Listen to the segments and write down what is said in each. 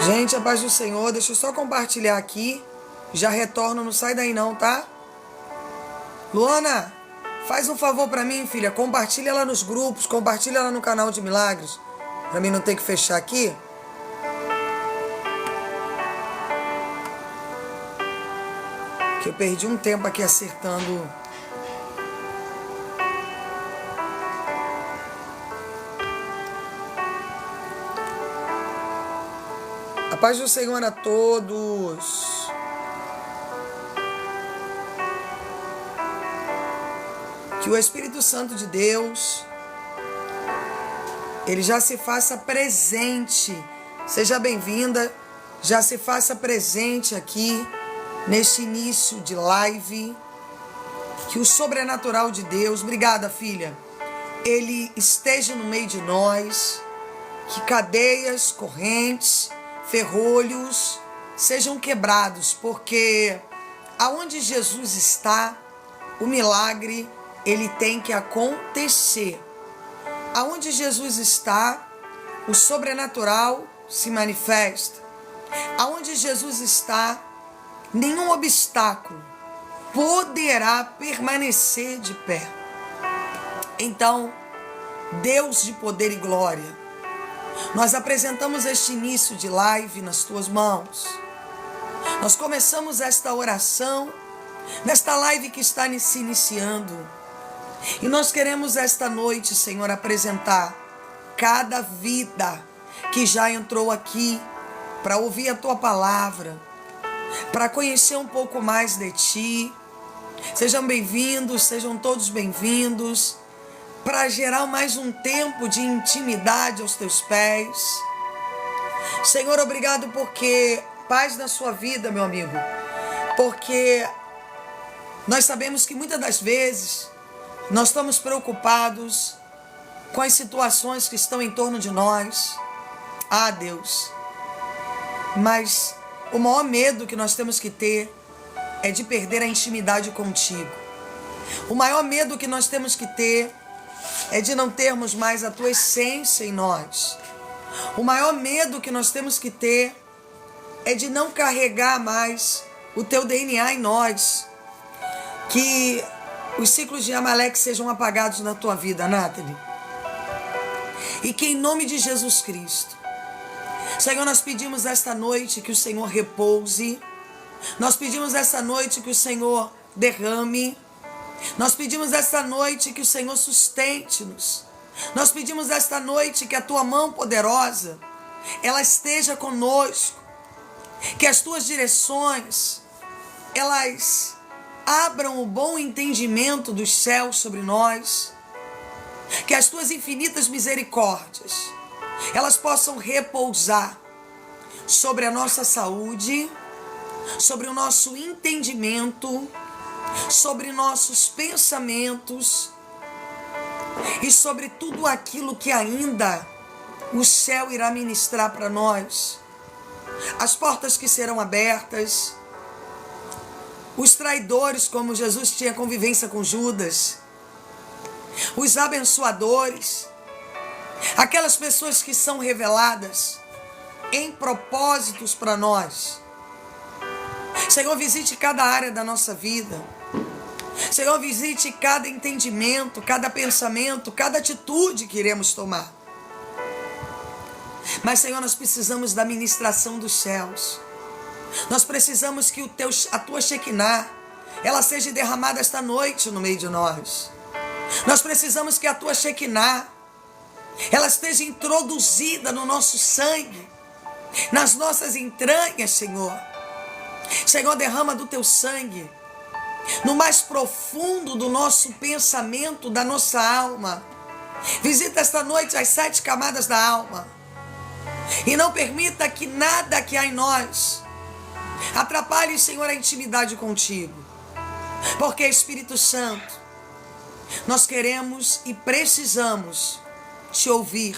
Gente, a paz do Senhor, deixa eu só compartilhar aqui. Já retorno, não sai daí não, tá? Luana, faz um favor pra mim, filha. Compartilha ela nos grupos, compartilha ela no canal de Milagres. Pra mim não ter que fechar aqui. Que eu perdi um tempo aqui acertando. A paz do Senhor a todos. Que o Espírito Santo de Deus, ele já se faça presente. Seja bem-vinda, já se faça presente aqui neste início de live. Que o sobrenatural de Deus, obrigada, filha, ele esteja no meio de nós. Que cadeias, correntes, ferrolhos sejam quebrados, porque aonde Jesus está, o milagre ele tem que acontecer. Aonde Jesus está, o sobrenatural se manifesta. Aonde Jesus está, nenhum obstáculo poderá permanecer de pé. Então, Deus de poder e glória, nós apresentamos este início de live nas tuas mãos. Nós começamos esta oração nesta live que está se iniciando. E nós queremos esta noite, Senhor, apresentar cada vida que já entrou aqui para ouvir a tua palavra, para conhecer um pouco mais de ti. Sejam bem-vindos, sejam todos bem-vindos, para gerar mais um tempo de intimidade aos teus pés. Senhor, obrigado porque paz na sua vida, meu amigo, porque nós sabemos que muitas das vezes nós estamos preocupados com as situações que estão em torno de nós. Ah, Deus, mas o maior medo que nós temos que ter é de perder a intimidade contigo. O maior medo que nós temos que ter é de não termos mais a tua essência em nós. O maior medo que nós temos que ter é de não carregar mais o teu DNA em nós. Que os ciclos de Amaleque sejam apagados na tua vida, Nathalie. E que em nome de Jesus Cristo, Senhor, nós pedimos esta noite que o Senhor repouse. Nós pedimos esta noite que o Senhor derrame. Nós pedimos esta noite que o Senhor sustente-nos. Nós pedimos esta noite que a tua mão poderosa, ela esteja conosco. Que as tuas direções, elas abram o bom entendimento dos céus sobre nós. Que as tuas infinitas misericórdias, elas possam repousar sobre a nossa saúde, sobre o nosso entendimento, sobre nossos pensamentos e sobre tudo aquilo que ainda o céu irá ministrar para nós. As portas que serão abertas, os traidores, como Jesus tinha convivência com Judas, os abençoadores, aquelas pessoas que são reveladas em propósitos para nós. Senhor, visite cada área da nossa vida. Senhor, visite cada entendimento, cada pensamento, cada atitude que iremos tomar. Mas, Senhor, nós precisamos da ministração dos céus. Nós precisamos que a tua Shekinah, ela seja derramada esta noite no meio de nós. Nós precisamos que a tua Shekinah, ela esteja introduzida no nosso sangue, nas nossas entranhas, Senhor. Senhor, derrama do teu sangue no mais profundo do nosso pensamento, da nossa alma. Visita esta noite as 7 camadas da alma. E não permita que nada que há em nós atrapalhe, Senhor, a intimidade contigo. Porque, Espírito Santo, nós queremos e precisamos te ouvir.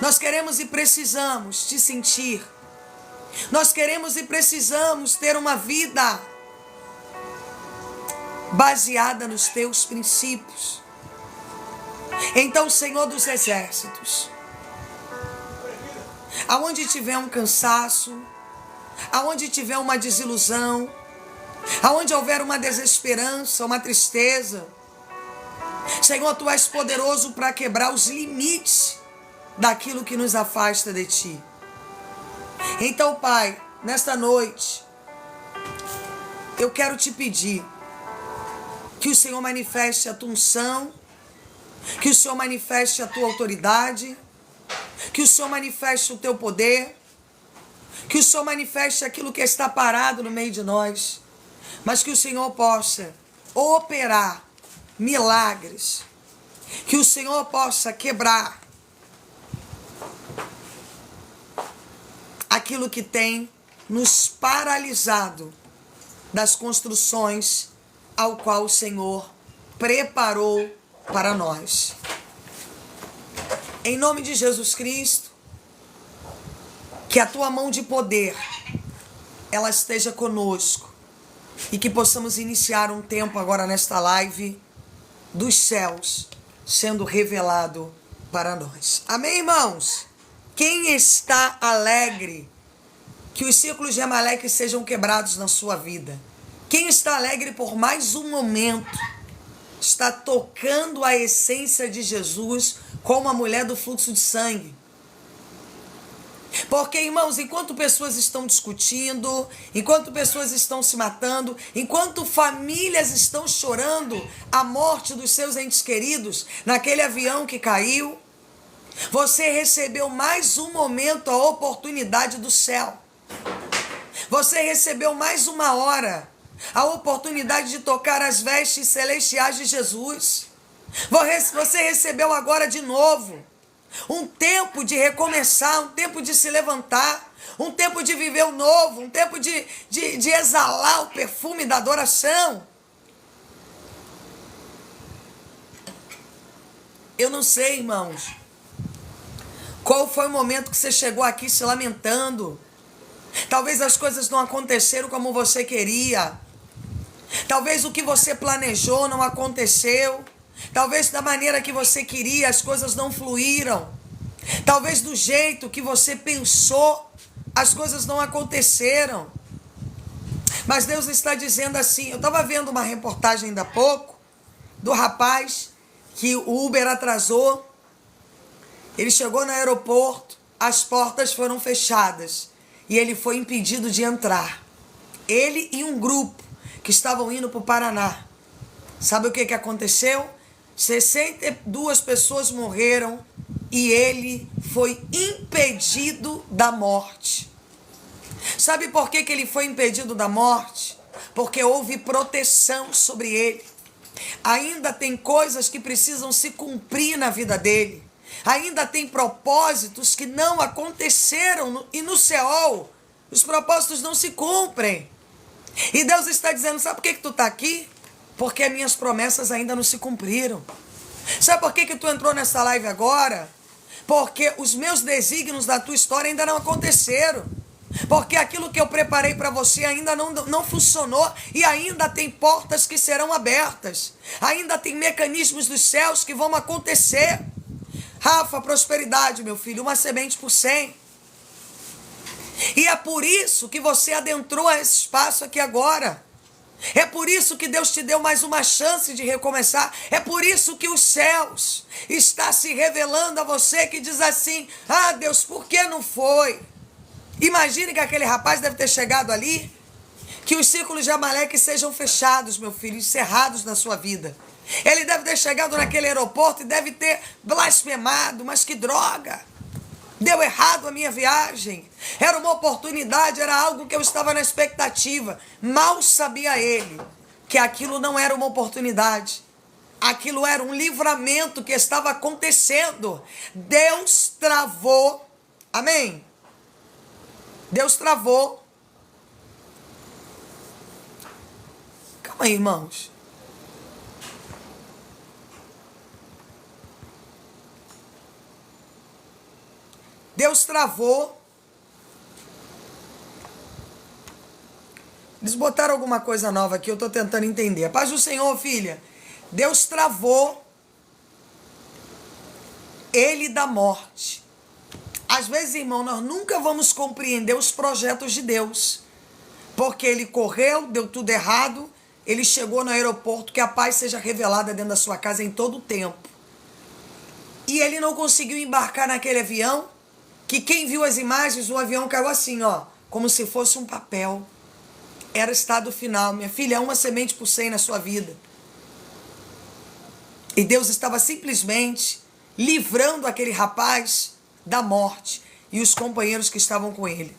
Nós queremos e precisamos te sentir. Nós queremos e precisamos ter uma vida baseada nos teus princípios. Então, Senhor dos Exércitos, aonde tiver um cansaço, aonde tiver uma desilusão, aonde houver uma desesperança, uma tristeza, Senhor, Tu és poderoso para quebrar os limites daquilo que nos afasta de Ti. Então, Pai, nesta noite, eu quero Te pedir que o Senhor manifeste a Tua unção, que o Senhor manifeste a Tua autoridade, que o Senhor manifeste o Teu poder, que o Senhor manifeste aquilo que está parado no meio de nós, mas que o Senhor possa operar milagres, que o Senhor possa quebrar aquilo que tem nos paralisado das construções ao qual o Senhor preparou para nós. Em nome de Jesus Cristo, que a Tua mão de poder, ela esteja conosco e que possamos iniciar um tempo agora nesta live dos céus sendo revelado para nós. Amém, irmãos? Quem está alegre que os círculos de Amaleque sejam quebrados na sua vida? Quem está alegre por mais um momento está tocando a essência de Jesus como a mulher do fluxo de sangue? Porque, irmãos, enquanto pessoas estão discutindo, enquanto pessoas estão se matando, enquanto famílias estão chorando a morte dos seus entes queridos naquele avião que caiu, você recebeu mais um momento, a oportunidade do céu. Você recebeu mais uma hora, a oportunidade de tocar as vestes celestiais de Jesus. Você recebeu agora de novo um tempo de recomeçar, um tempo de se levantar, um tempo de viver o novo, um tempo de exalar o perfume da adoração. Eu não sei, irmãos, qual foi o momento que você chegou aqui se lamentando. Talvez as coisas não aconteceram como você queria. Talvez o que você planejou não aconteceu. Talvez da maneira que você queria as coisas não fluíram. Talvez do jeito que você pensou as coisas não aconteceram. Mas Deus está dizendo assim. Eu estava vendo uma reportagem ainda há pouco do rapaz que o Uber atrasou. Ele chegou no aeroporto, as portas foram fechadas e ele foi impedido de entrar. Ele e um grupo que estavam indo para o Paraná. Sabe o que aconteceu? 62 pessoas morreram e ele foi impedido da morte. Sabe por que ele foi impedido da morte? Porque houve proteção sobre ele. Ainda tem coisas que precisam se cumprir na vida dele. Ainda tem propósitos que não aconteceram e no Seol os propósitos não se cumprem. E Deus está dizendo, sabe por que tu está aqui? Porque as minhas promessas ainda não se cumpriram. Sabe por que tu entrou nessa live agora? Porque os meus desígnios da tua história ainda não aconteceram. Porque aquilo que eu preparei para você ainda não funcionou. E ainda tem portas que serão abertas. Ainda tem mecanismos dos céus que vão acontecer. Rafa, prosperidade, meu filho, uma semente por 100. E é por isso que você adentrou a esse espaço aqui agora. É por isso que Deus te deu mais uma chance de recomeçar. É por isso que os céus está se revelando a você que diz assim, ah, Deus, por que não foi? Imagine que aquele rapaz deve ter chegado ali, que os círculos de Amaleque sejam fechados, meu filho, encerrados na sua vida. Ele deve ter chegado naquele aeroporto e deve ter blasfemado, mas que droga! Deu errado a minha viagem. Era uma oportunidade, era algo que eu estava na expectativa. Mal sabia ele que aquilo não era uma oportunidade. Aquilo era um livramento que estava acontecendo. Deus travou. Amém? Deus travou. Calma aí, irmãos. Deus travou. Eles botaram alguma coisa nova aqui, eu estou tentando entender. A paz do Senhor, filha. Deus travou ele da morte. Às vezes, irmão, nós nunca vamos compreender os projetos de Deus. Porque ele correu, deu tudo errado, ele chegou no aeroporto, que a paz seja revelada dentro da sua casa em todo o tempo. E ele não conseguiu embarcar naquele avião, que quem viu as imagens, o avião caiu assim, ó, como se fosse um papel. Era estado final. Minha filha, é uma semente por 100 na sua vida. E Deus estava simplesmente livrando aquele rapaz da morte e os companheiros que estavam com ele.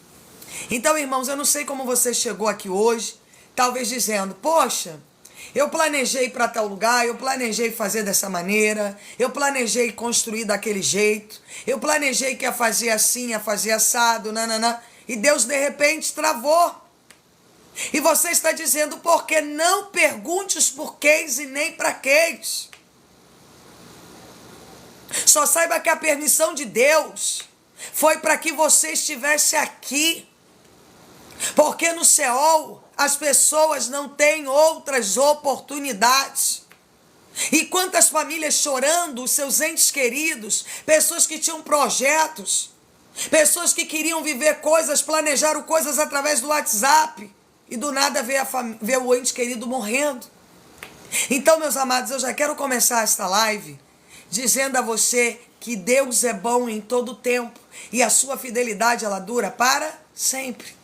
Então, irmãos, eu não sei como você chegou aqui hoje, talvez dizendo, poxa, eu planejei para tal lugar, eu planejei fazer dessa maneira, eu planejei construir daquele jeito, eu planejei que ia fazer assim, ia fazer assado, nananã, e Deus de repente travou. E você está dizendo, porque não pergunte os porquês e nem para quês. Só saiba que a permissão de Deus foi para que você estivesse aqui. Porque no Seol as pessoas não têm outras oportunidades. E quantas famílias chorando, os seus entes queridos, pessoas que tinham projetos, pessoas que queriam viver coisas, planejaram coisas através do WhatsApp, e do nada vê o ente querido morrendo. Então, meus amados, eu já quero começar esta live dizendo a você que Deus é bom em todo tempo e a sua fidelidade ela dura para sempre.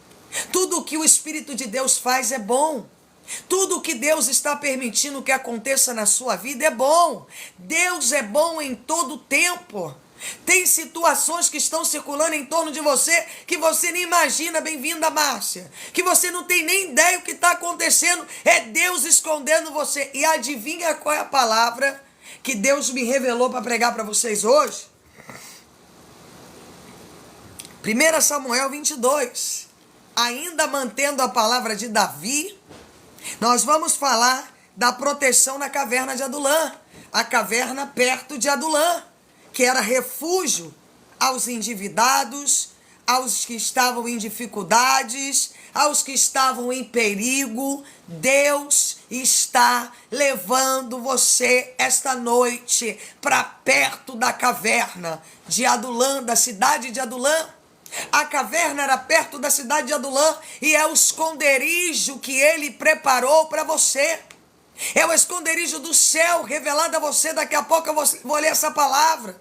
Tudo o que o Espírito de Deus faz é bom. Tudo o que Deus está permitindo que aconteça na sua vida é bom. Deus é bom em todo tempo. Tem situações que estão circulando em torno de você que você nem imagina, bem-vinda, Márcia, que você não tem nem ideia o que está acontecendo. É Deus escondendo você. E adivinha qual é a palavra que Deus me revelou para pregar para vocês hoje? 1 Samuel 22. Ainda mantendo a palavra de Davi, nós vamos falar da proteção na caverna de Adulã. A caverna perto de Adulã, que era refúgio aos endividados, aos que estavam em dificuldades, aos que estavam em perigo. Deus está levando você esta noite para perto da caverna de Adulã, da cidade de Adulã. A caverna era perto da cidade de Adulã e é o esconderijo que ele preparou para você. É o esconderijo do céu revelado a você. Daqui a pouco eu vou ler essa palavra.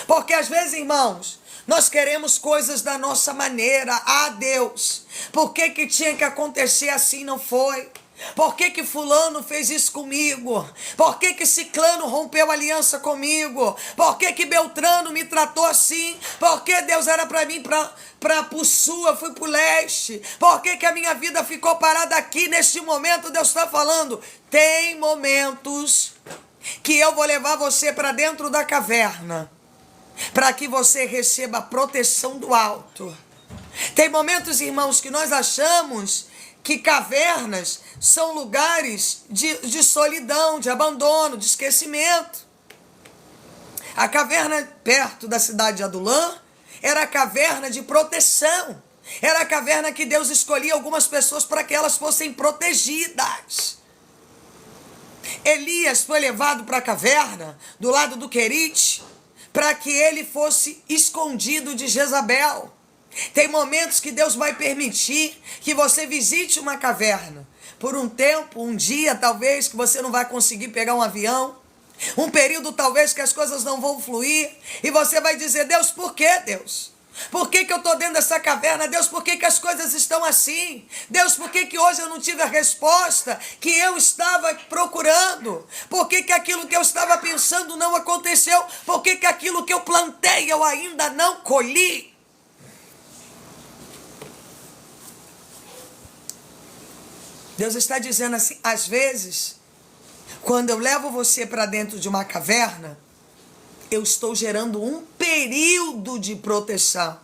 Porque às vezes, irmãos, nós queremos coisas da nossa maneira. Ah, Deus, por que tinha que acontecer assim, não foi? Por que fulano fez isso comigo? Por que ciclano rompeu aliança comigo? Por que Beltrano me tratou assim? Por que Deus era para mim para o sul, eu fui para o leste? Por que a minha vida ficou parada aqui? Neste momento Deus está falando, tem momentos que eu vou levar você para dentro da caverna, para que você receba a proteção do alto. Tem momentos, irmãos, que nós achamos que cavernas são lugares de solidão, de abandono, de esquecimento. A caverna perto da cidade de Adulã era a caverna de proteção. Era a caverna que Deus escolhia algumas pessoas para que elas fossem protegidas. Elias foi levado para a caverna do lado do Querite para que ele fosse escondido de Jezabel. Tem momentos que Deus vai permitir que você visite uma caverna. Por um tempo, um dia talvez, que você não vai conseguir pegar um avião. Um período talvez que as coisas não vão fluir. E você vai dizer, Deus, por que, Deus? Por que eu estou dentro dessa caverna? Deus, por que as coisas estão assim? Deus, por que hoje eu não tive a resposta que eu estava procurando? Por que aquilo que eu estava pensando não aconteceu? Por que aquilo que eu plantei eu ainda não colhi? Deus está dizendo assim, às vezes, quando eu levo você para dentro de uma caverna, eu estou gerando um período de proteção.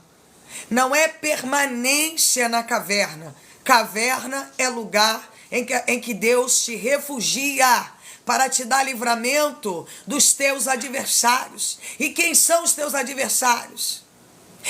Não é permanência na caverna. Caverna é lugar em que Deus te refugia para te dar livramento dos teus adversários. E quem são os teus adversários?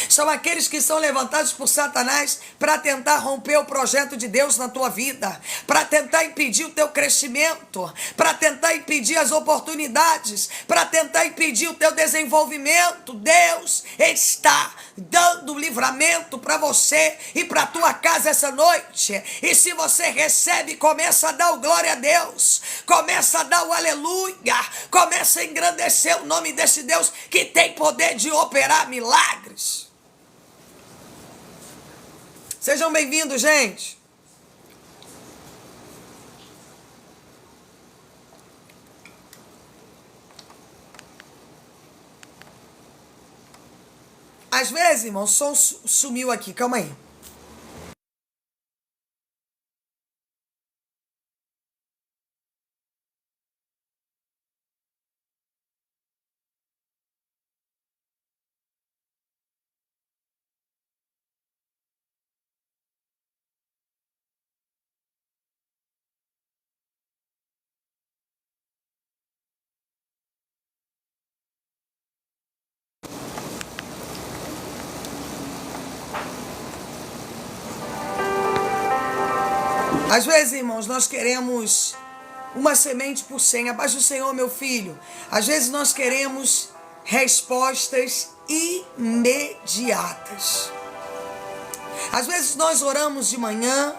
São aqueles que são levantados por Satanás para tentar romper o projeto de Deus na tua vida, para tentar impedir o teu crescimento, para tentar impedir as oportunidades, para tentar impedir o teu desenvolvimento. Deus está dando livramento para você e para a tua casa essa noite. E se você recebe, começa a dar o glória a Deus, começa a dar o aleluia, começa a engrandecer o nome desse Deus que tem poder de operar milagres. Sejam bem-vindos, gente. Às vezes, irmão, o som sumiu aqui. Calma aí. Às vezes, irmãos, nós queremos uma semente por 100. A paz do Senhor, meu filho. Às vezes nós queremos respostas imediatas. Às vezes nós oramos de manhã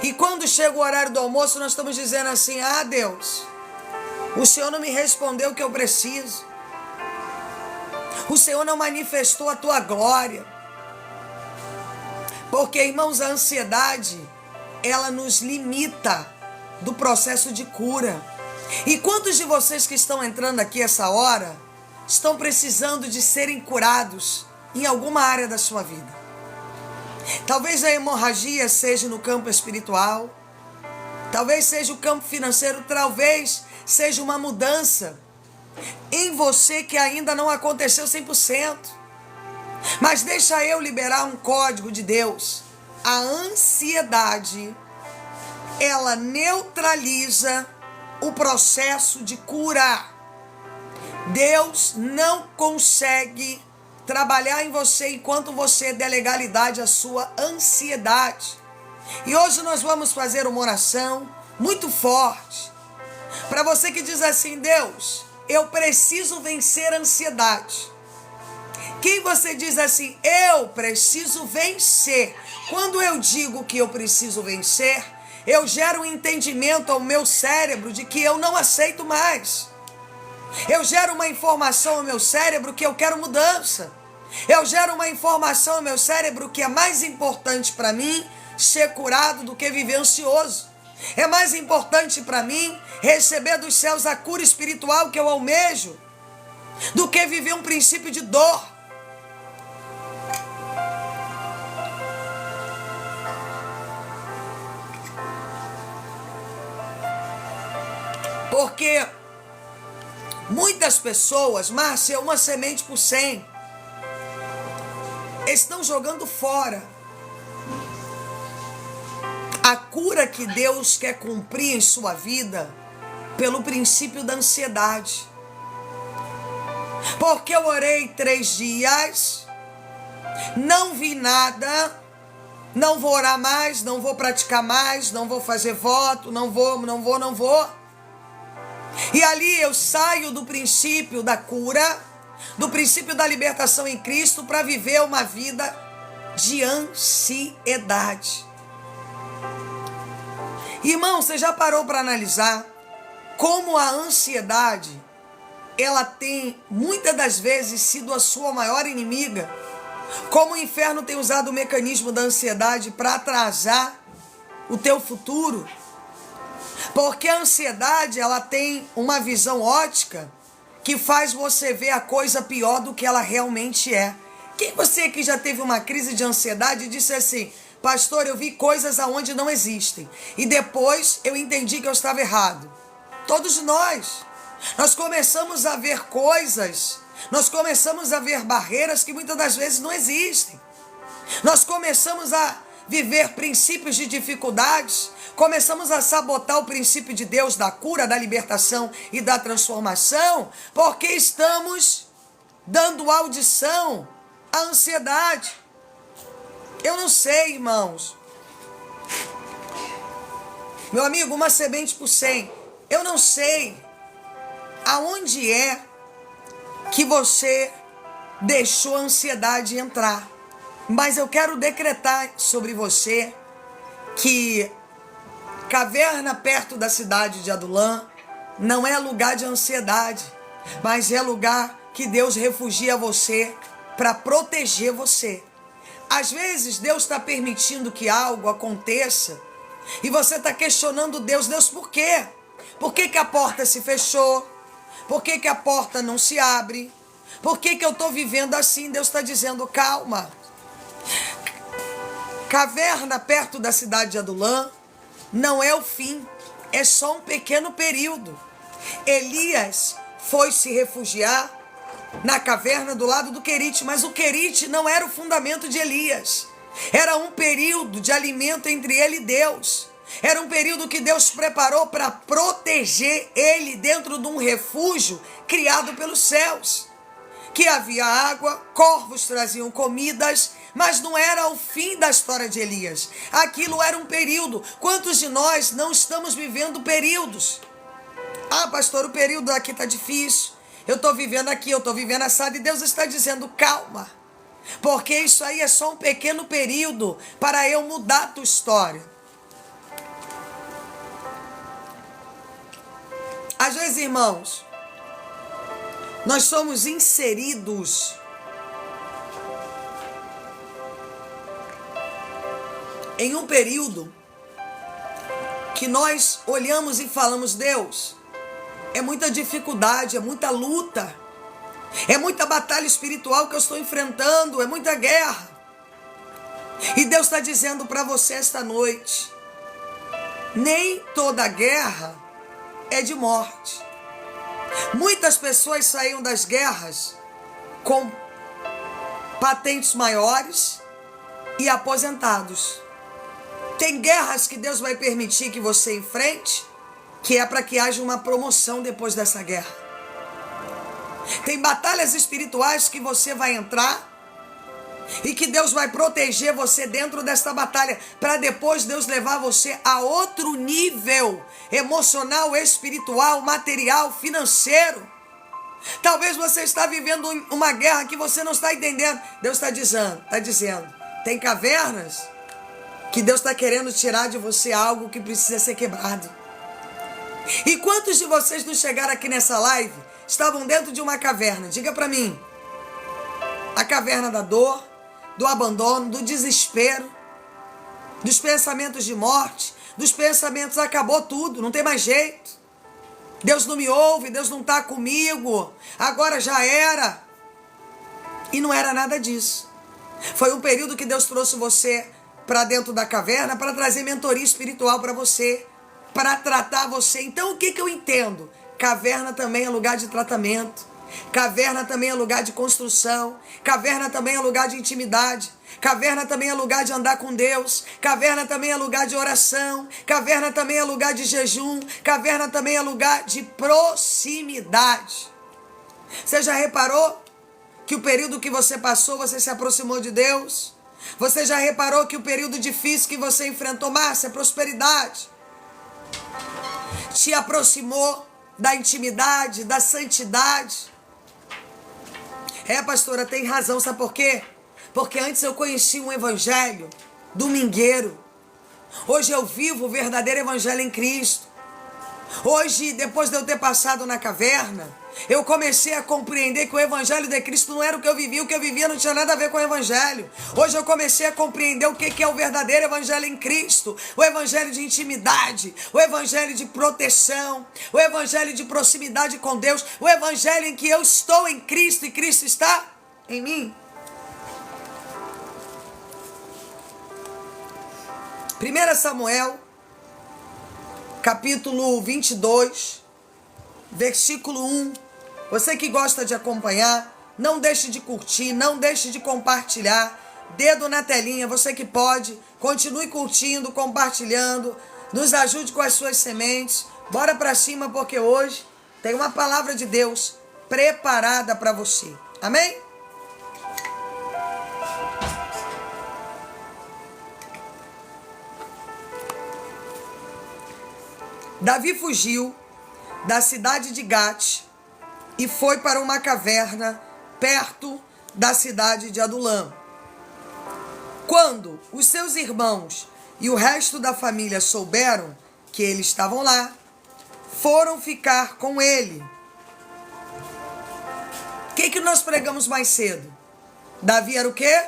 e quando chega o horário do almoço nós estamos dizendo assim: ah, Deus, o Senhor não me respondeu o que eu preciso. O Senhor não manifestou a tua glória. Porque, irmãos, a ansiedade, ela nos limita do processo de cura. E quantos de vocês que estão entrando aqui essa hora estão precisando de serem curados em alguma área da sua vida? Talvez a hemorragia seja no campo espiritual, talvez seja o campo financeiro, talvez seja uma mudança em você que ainda não aconteceu 100%. Mas deixa eu liberar um código de Deus. A ansiedade, ela neutraliza o processo de cura. Deus não consegue trabalhar em você enquanto você der legalidade à sua ansiedade. E hoje nós vamos fazer uma oração muito forte para você que diz assim: Deus, eu preciso vencer a ansiedade. Quem você diz assim: eu preciso vencer. Quando eu digo que eu preciso vencer, eu gero um entendimento ao meu cérebro de que eu não aceito mais. Eu gero uma informação ao meu cérebro que eu quero mudança. Eu gero uma informação ao meu cérebro que é mais importante para mim ser curado do que viver ansioso. É mais importante para mim receber dos céus a cura espiritual que eu almejo do que viver um princípio de dor. Porque muitas pessoas, Márcia, uma semente por 100, estão jogando fora a cura que Deus quer cumprir em sua vida pelo princípio da ansiedade. Porque eu orei 3 dias, não vi nada, não vou orar mais, não vou praticar mais, não vou fazer voto, não vou. E ali eu saio do princípio da cura, do princípio da libertação em Cristo para viver uma vida de ansiedade. Irmão, você já parou para analisar como a ansiedade, ela tem muitas das vezes sido a sua maior inimiga? Como o inferno tem usado o mecanismo da ansiedade para atrasar o teu futuro? Porque a ansiedade, ela tem uma visão ótica que faz você ver a coisa pior do que ela realmente é. Quem você aqui já teve uma crise de ansiedade e disse assim: pastor, eu vi coisas aonde não existem e depois eu entendi que eu estava errado? Todos nós começamos a ver coisas, nós começamos a ver barreiras que muitas das vezes não existem. Nós começamos a viver princípios de dificuldades, começamos a sabotar o princípio de Deus da cura, da libertação e da transformação, porque estamos dando audição a ansiedade. Eu não sei, irmãos. Meu amigo, uma semente por 100. Eu não sei aonde é que você deixou a ansiedade entrar. Mas eu quero decretar sobre você que caverna perto da cidade de Adulã não é lugar de ansiedade, mas é lugar que Deus refugia você para proteger você. Às vezes Deus está permitindo que algo aconteça e você está questionando Deus. Deus, por quê? Por que a porta se fechou? Por que a porta não se abre? Por que eu estou vivendo assim? Deus está dizendo, calma. Caverna perto da cidade de Adulã não é o fim, é só um pequeno período. Elias foi se refugiar na caverna do lado do Querite, mas o Querite não era o fundamento de Elias. Era um período de alimento entre ele e Deus. Era um período que Deus preparou para proteger ele dentro de um refúgio criado pelos céus. Que havia água, corvos traziam comidas, mas não era o fim da história de Elias. Aquilo era um período. Quantos de nós não estamos vivendo períodos? Ah, pastor, o período aqui está difícil. Eu estou vivendo aqui, eu estou vivendo assado. E Deus está dizendo, calma. Porque isso aí é só um pequeno período para eu mudar a tua história. Às vezes, irmãos, nós somos inseridos em um período que nós olhamos e falamos, Deus, é muita dificuldade, é muita luta, é muita batalha espiritual que eu estou enfrentando, é muita guerra. E Deus está dizendo para você esta noite, nem toda guerra é de morte. Muitas pessoas saíram das guerras com patentes maiores e aposentados. Tem guerras que Deus vai permitir que você enfrente, que é para que haja uma promoção depois dessa guerra. Tem batalhas espirituais que você vai entrar e que Deus vai proteger você dentro desta batalha, para depois Deus levar você a outro nível emocional, espiritual, material, financeiro. Talvez você está vivendo uma guerra que você não está entendendo. Deus está dizendo, tem cavernas que Deus está querendo tirar de você algo que precisa ser quebrado. E quantos de vocês não chegaram aqui nessa live, estavam dentro de uma caverna? Diga para mim. A caverna da dor, do abandono, do desespero, dos pensamentos de morte, dos pensamentos, acabou tudo, não tem mais jeito. Deus não me ouve, Deus não está comigo, agora já era. E não era nada disso. Foi um período que Deus trouxe você para dentro da caverna, para trazer mentoria espiritual para você, para tratar você. Então o que eu entendo? Caverna também é lugar de tratamento. Caverna também é lugar de construção. Caverna também é lugar de intimidade. Caverna também é lugar de andar com Deus. Caverna também é lugar de oração. Caverna também é lugar de jejum. Caverna também é lugar de proximidade. Você já reparou que o período que você passou, você se aproximou de Deus? Você já reparou que o período difícil que você enfrentou, Márcia, prosperidade, te aproximou da intimidade, da santidade? É, pastora, tem razão, sabe por quê? Porque antes eu conheci um evangelho domingueiro. Hoje eu vivo o verdadeiro evangelho em Cristo. Hoje, depois de eu ter passado na caverna, eu comecei a compreender que o evangelho de Cristo não era o que eu vivia não tinha nada a ver com o evangelho. Hoje eu comecei a compreender o que é o verdadeiro evangelho em Cristo, o evangelho de intimidade, o evangelho de proteção, o evangelho de proximidade com Deus, o evangelho em que eu estou em Cristo e Cristo está em mim. 1 Samuel, capítulo 22, versículo 1. Você que gosta de acompanhar, não deixe de curtir, não deixe de compartilhar. Dedo na telinha, você que pode, continue curtindo, compartilhando, nos ajude com as suas sementes. Bora para cima, porque hoje tem uma palavra de Deus preparada para você. Amém? Davi fugiu da cidade de Gate e foi para uma caverna perto da cidade de Adulam. Quando os seus irmãos e o resto da família souberam que eles estavam lá, foram ficar com ele. O que nós pregamos mais cedo? Davi era o quê?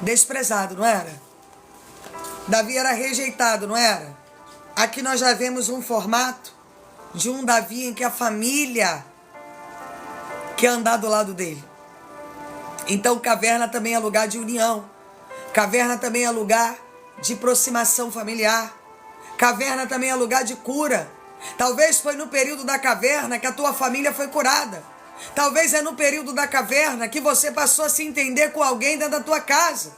Desprezado, não era? Davi era rejeitado, não era? Aqui nós já vemos um formato de um Davi em que a família quer andar do lado dele. Então caverna também é lugar de união. Caverna também é lugar de aproximação familiar. Caverna também é lugar de cura. Talvez foi no período da caverna que a tua família foi curada. Talvez é no período da caverna que você passou a se entender com alguém dentro da tua casa.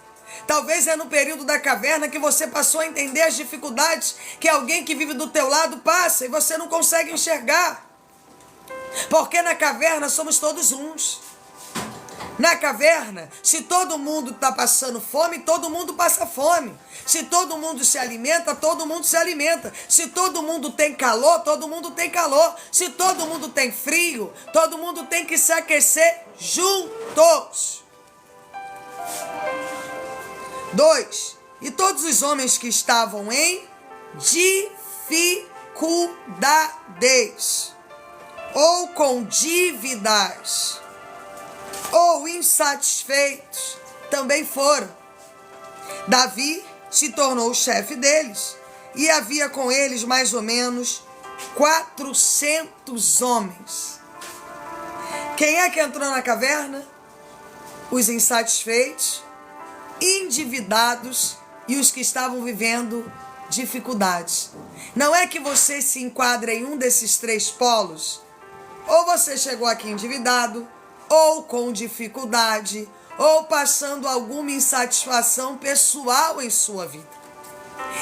Talvez é no período da caverna que você passou a entender as dificuldades que alguém que vive do teu lado passa e você não consegue enxergar. Porque na caverna somos todos uns. Na caverna, se todo mundo está passando fome, todo mundo passa fome. Se todo mundo se alimenta, todo mundo se alimenta. Se todo mundo tem calor, todo mundo tem calor. Se todo mundo tem frio, todo mundo tem que se aquecer juntos. 2. E todos os homens que estavam em dificuldades, ou com dívidas, ou insatisfeitos, também foram. Davi se tornou o chefe deles, e havia com eles mais ou menos 400 homens. Quem é que entrou na caverna? Os insatisfeitos, endividados e os que estavam vivendo dificuldades. Não é que você se enquadra em um desses 3 polos? Ou você chegou aqui endividado, ou com dificuldade, ou passando alguma insatisfação pessoal em sua vida.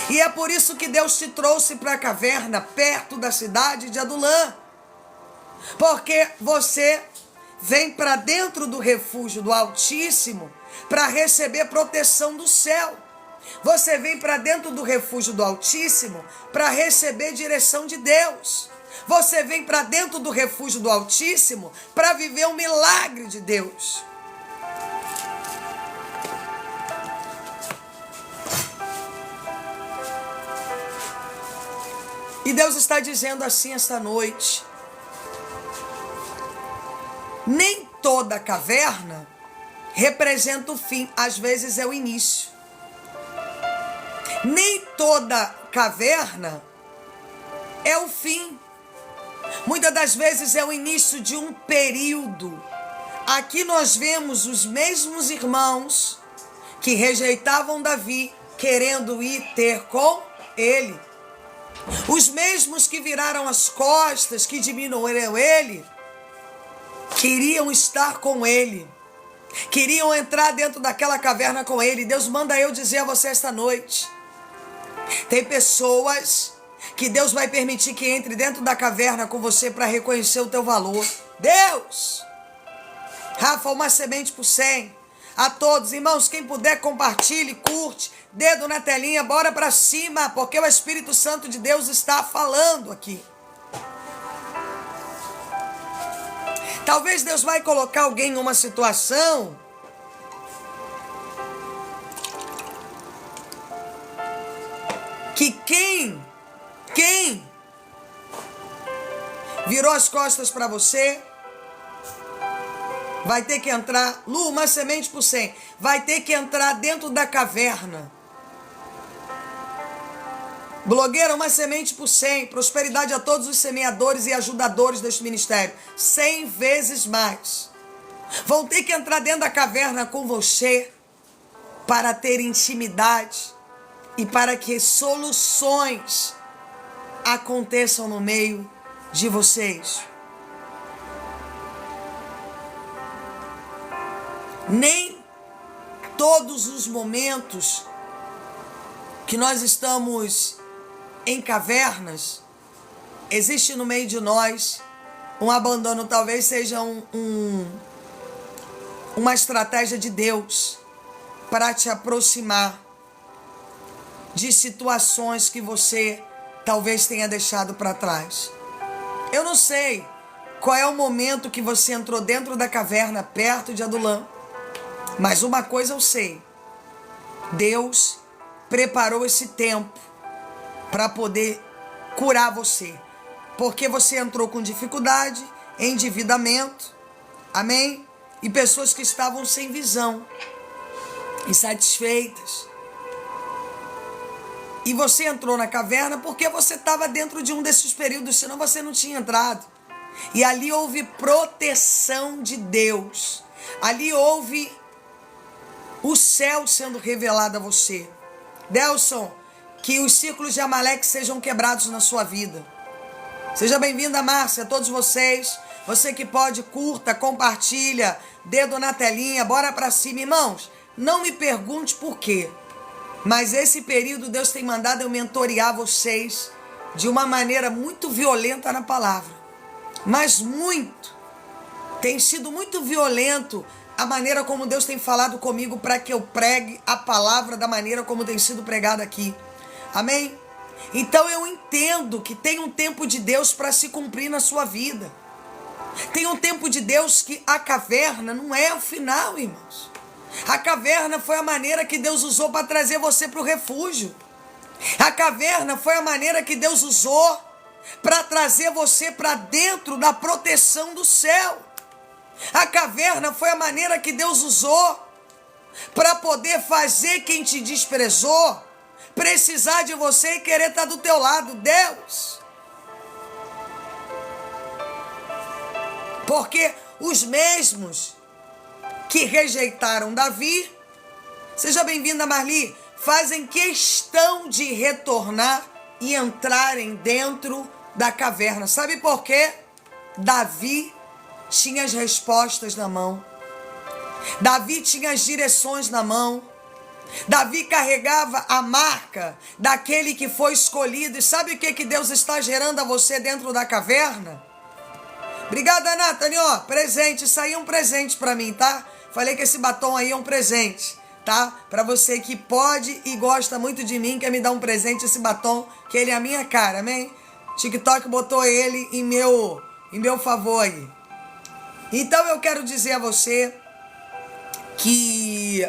E é por isso que Deus te trouxe para a caverna, perto da cidade de Adulam. Porque você vem para dentro do refúgio do Altíssimo para receber proteção do céu. Você vem para dentro do refúgio do Altíssimo para receber direção de Deus. Você vem para dentro do refúgio do Altíssimo para viver um milagre de Deus. E Deus está dizendo assim esta noite: nem toda caverna representa o fim, às vezes é o início. Nem toda caverna é o fim. Muitas das vezes é o início de um período. Aqui nós vemos os mesmos irmãos que rejeitavam Davi, querendo ir ter com ele. Os mesmos que viraram as costas, que diminuíram ele, queriam estar com ele. Queriam entrar dentro daquela caverna com ele. Deus manda eu dizer a você esta noite: tem pessoas que Deus vai permitir que entre dentro da caverna com você para reconhecer o teu valor. Deus! Rafa, uma semente por 100. A todos, irmãos, quem puder, compartilhe, curte, dedo na telinha, bora para cima, porque o Espírito Santo de Deus está falando aqui. Talvez Deus vai colocar alguém em uma situação que quem virou as costas para você vai ter que entrar, Lu, uma semente por 100, vai ter que entrar dentro da caverna. Blogueira, uma semente por 100, prosperidade a todos os semeadores e ajudadores deste ministério, 100 vezes mais. Vão ter que entrar dentro da caverna com você para ter intimidade e para que soluções aconteçam no meio de vocês. Nem todos os momentos que nós estamos em cavernas, existe no meio de nós um abandono. Talvez seja uma estratégia de Deus para te aproximar de situações que você talvez tenha deixado para trás. Eu não sei qual é o momento que você entrou dentro da caverna perto de Adulã, mas uma coisa eu sei: Deus preparou esse tempo para poder curar você, porque você entrou com dificuldade, endividamento, amém? E pessoas que estavam sem visão, insatisfeitas. E você entrou na caverna porque você estava dentro de um desses períodos, senão você não tinha entrado. E ali houve proteção de Deus. Ali houve o céu sendo revelado a você. Delson, que os círculos de Amaleque sejam quebrados na sua vida. Seja bem-vinda, Márcia, todos vocês. Você que pode, curta, compartilha, dedo na telinha, bora pra cima. Irmãos, não me pergunte por quê, mas esse período Deus tem mandado eu mentorear vocês de uma maneira muito violenta na palavra. Mas muito. Tem sido muito violento a maneira como Deus tem falado comigo para que eu pregue a palavra da maneira como tem sido pregada aqui. Amém? Então eu entendo que tem um tempo de Deus para se cumprir na sua vida. Tem um tempo de Deus que a caverna não é o final, irmãos. A caverna foi a maneira que Deus usou para trazer você para o refúgio. A caverna foi a maneira que Deus usou para trazer você para dentro da proteção do céu. A caverna foi a maneira que Deus usou para poder fazer quem te desprezou precisar de você e querer estar do teu lado. Deus. Porque os mesmos que rejeitaram Davi, seja bem-vinda, Marli, fazem questão de retornar e entrarem dentro da caverna. Sabe por quê? Davi tinha as respostas na mão. Davi tinha as direções na mão. Davi carregava a marca daquele que foi escolhido. E sabe o que Deus está gerando a você dentro da caverna? Obrigada, Nathalie. Ó, presente. Isso aí é um presente para mim, tá? Falei que esse batom aí é um presente, tá? Para você que pode e gosta muito de mim, quer me dar um presente, esse batom, que ele é a minha cara, amém? TikTok botou ele em meu favor aí. Então eu quero dizer a você que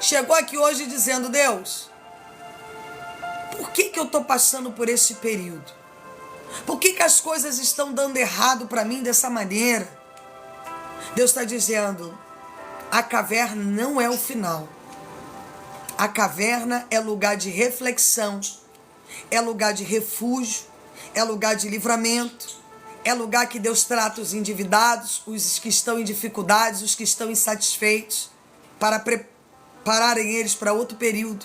chegou aqui hoje dizendo: Deus, por que eu tô passando por esse período? Por que as coisas estão dando errado para mim dessa maneira? Deus está dizendo: a caverna não é o final. A caverna é lugar de reflexão, é lugar de refúgio, é lugar de livramento, é lugar que Deus trata os endividados, os que estão em dificuldades, os que estão insatisfeitos, para prepararem eles para outro período.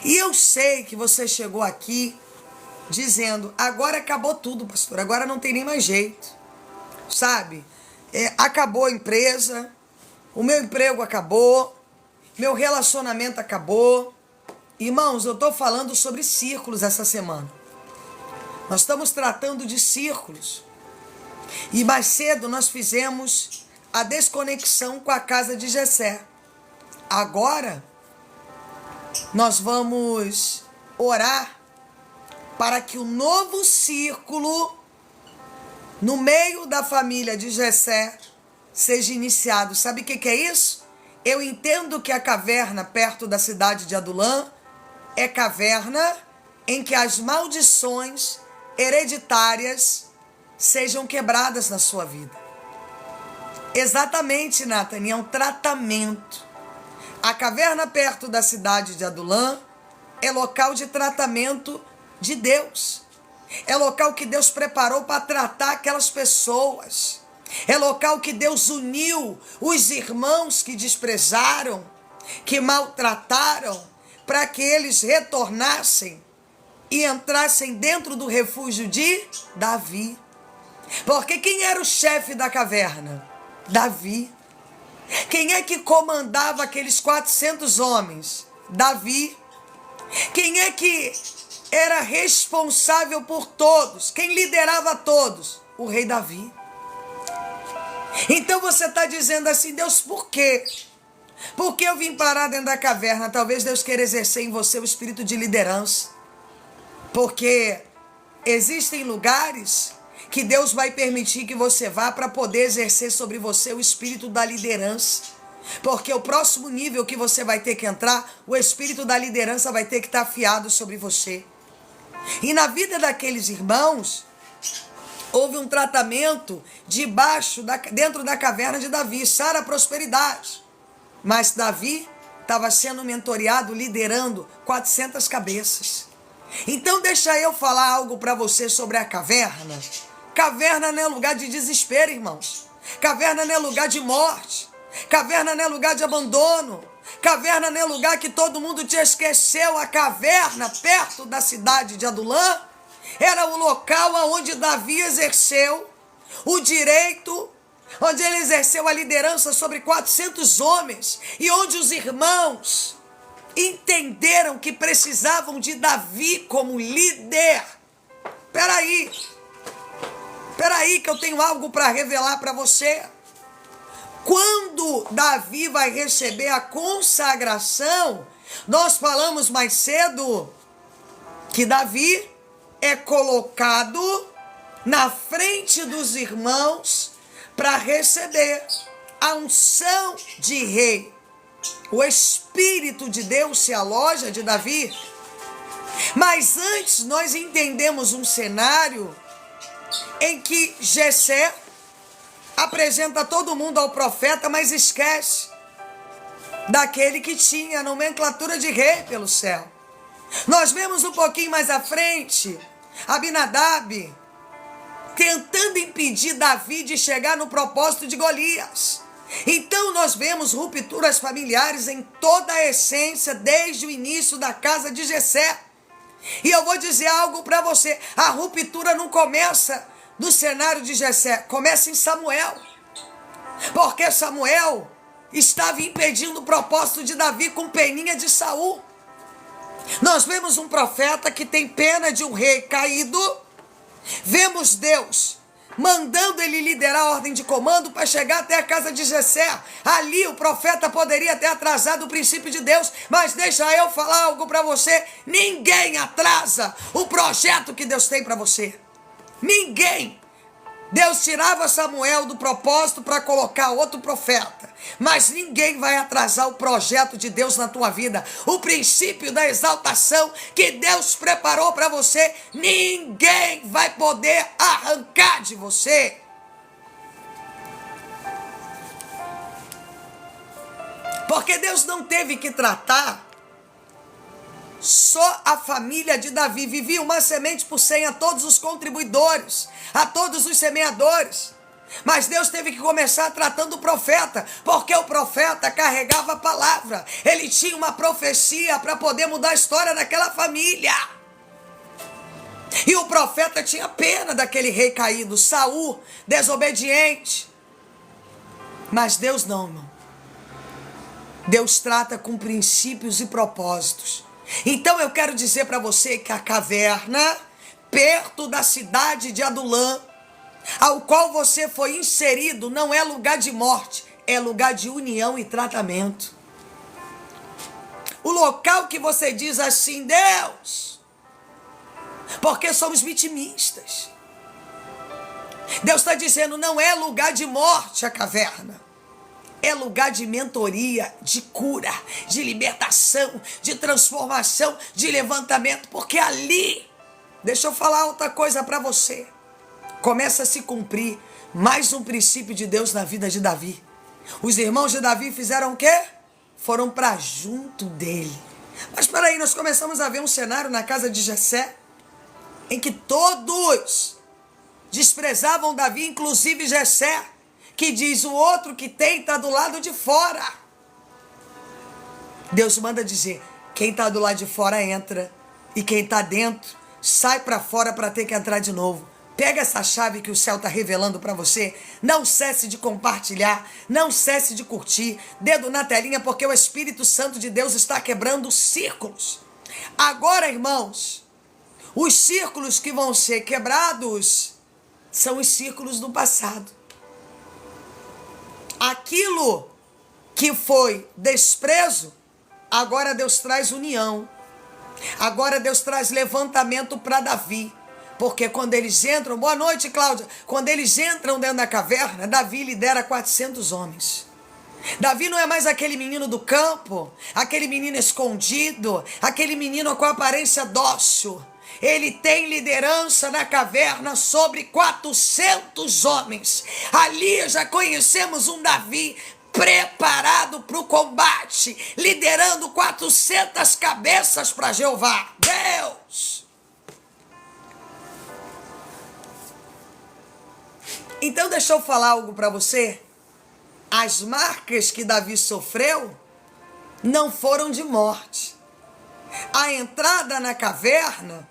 E eu sei que você chegou aqui dizendo: agora acabou tudo, pastor, agora não tem nem mais jeito, sabe? Acabou a empresa, o meu emprego acabou, meu relacionamento acabou. Irmãos, eu estou falando sobre círculos essa semana. Nós estamos tratando de círculos. E mais cedo nós fizemos a desconexão com a casa de Jessé. Agora nós vamos orar para que o novo círculo no meio da família de Jessé seja iniciado. Sabe o que é isso? Eu entendo que a caverna perto da cidade de Adulã é caverna em que as maldições hereditárias sejam quebradas na sua vida. Exatamente, Nathalie, é um tratamento. A caverna perto da cidade de Adulã é local de tratamento de Deus. É local que Deus preparou para tratar aquelas pessoas. É local que Deus uniu os irmãos que desprezaram, que maltrataram, para que eles retornassem e entrassem dentro do refúgio de Davi. Porque quem era o chefe da caverna? Davi. Quem é que comandava aqueles 400 homens? Davi. Quem é que era responsável por todos? Quem liderava todos? O rei Davi. Então você está dizendo assim: Deus, por quê? Porque eu vim parar dentro da caverna? Talvez Deus queira exercer em você o espírito de liderança. Porque existem lugares que Deus vai permitir que você vá para poder exercer sobre você o espírito da liderança. Porque o próximo nível que você vai ter que entrar, o espírito da liderança vai ter que estar afiado sobre você. E na vida daqueles irmãos, houve um tratamento dentro da caverna de Davi, Sara prosperidade. Mas Davi estava sendo mentoreado, liderando 400 cabeças. Então deixa eu falar algo para você sobre a caverna. Caverna não é lugar de desespero, irmãos. Caverna não é lugar de morte. Caverna não é lugar de abandono. Caverna não é lugar que todo mundo te esqueceu. A caverna, perto da cidade de Adulã, era o local onde Davi exerceu o direito, onde ele exerceu a liderança sobre 400 homens, e onde os irmãos entenderam que precisavam de Davi como líder. Peraí que eu tenho algo para revelar para você. Quando Davi vai receber a consagração, nós falamos mais cedo que Davi é colocado na frente dos irmãos para receber a unção de rei. O Espírito de Deus se aloja de Davi. Mas antes nós entendemos um cenário em que Jessé apresenta todo mundo ao profeta, mas esquece daquele que tinha a nomenclatura de rei pelo céu. Nós vemos um pouquinho mais à frente Abinadab tentando impedir Davi de chegar no propósito de Golias. Então nós vemos rupturas familiares em toda a essência desde o início da casa de Jessé. E eu vou dizer algo para você: a ruptura não começa no cenário de Jessé, começa em Samuel. Porque Samuel estava impedindo o propósito de Davi com peninha de Saul. Nós vemos um profeta que tem pena de um rei caído. Vemos Deus mandando ele liderar a ordem de comando para chegar até a casa de Jessé. Ali o profeta poderia ter atrasado o princípio de Deus, mas deixa eu falar algo para você: ninguém atrasa o projeto que Deus tem para você. Ninguém. Deus tirava Samuel do propósito para colocar outro profeta, mas ninguém vai atrasar o projeto de Deus na tua vida. O princípio da exaltação que Deus preparou para você, ninguém vai poder arrancar de você. Porque Deus não teve que tratar só a família de Davi. Vivia uma semente por 100 a todos os contribuidores, a todos os semeadores. Mas Deus teve que começar tratando o profeta, porque o profeta carregava a palavra. Ele tinha uma profecia para poder mudar a história daquela família. E o profeta tinha pena daquele rei caído, Saul, desobediente. Mas Deus não, irmão. Deus trata com princípios e propósitos. Então eu quero dizer para você que a caverna, perto da cidade de Adulã, ao qual você foi inserido, não é lugar de morte, é lugar de união e tratamento. O local que você diz assim: Deus, porque somos vitimistas. Deus está dizendo: não é lugar de morte a caverna. É lugar de mentoria, de cura, de libertação, de transformação, de levantamento. Porque ali, deixa eu falar outra coisa para você, começa a se cumprir mais um princípio de Deus na vida de Davi. Os irmãos de Davi fizeram o quê? Foram para junto dele. Mas espera aí, nós começamos a ver um cenário na casa de Jessé em que todos desprezavam Davi, inclusive Jessé, que diz: o outro que tem está do lado de fora. Deus manda dizer: quem está do lado de fora entra, e quem está dentro sai para fora para ter que entrar de novo. Pega essa chave que o céu está revelando para você. Não cesse de compartilhar, não cesse de curtir, dedo na telinha, porque o Espírito Santo de Deus está quebrando círculos. Agora, irmãos, os círculos que vão ser quebrados são os círculos do passado. Aquilo que foi desprezo, agora Deus traz união. Agora Deus traz levantamento para Davi. Porque quando eles entram, boa noite, Cláudia. Quando eles entram dentro da caverna, Davi lidera 400 homens. Davi não é mais aquele menino do campo, aquele menino escondido, aquele menino com aparência dócil. Ele tem liderança na caverna sobre 400 homens. Ali já conhecemos um Davi preparado para o combate, liderando 400 cabeças para Jeová. Deus! Então deixa eu falar algo para você. As marcas que Davi sofreu não foram de morte. A entrada na caverna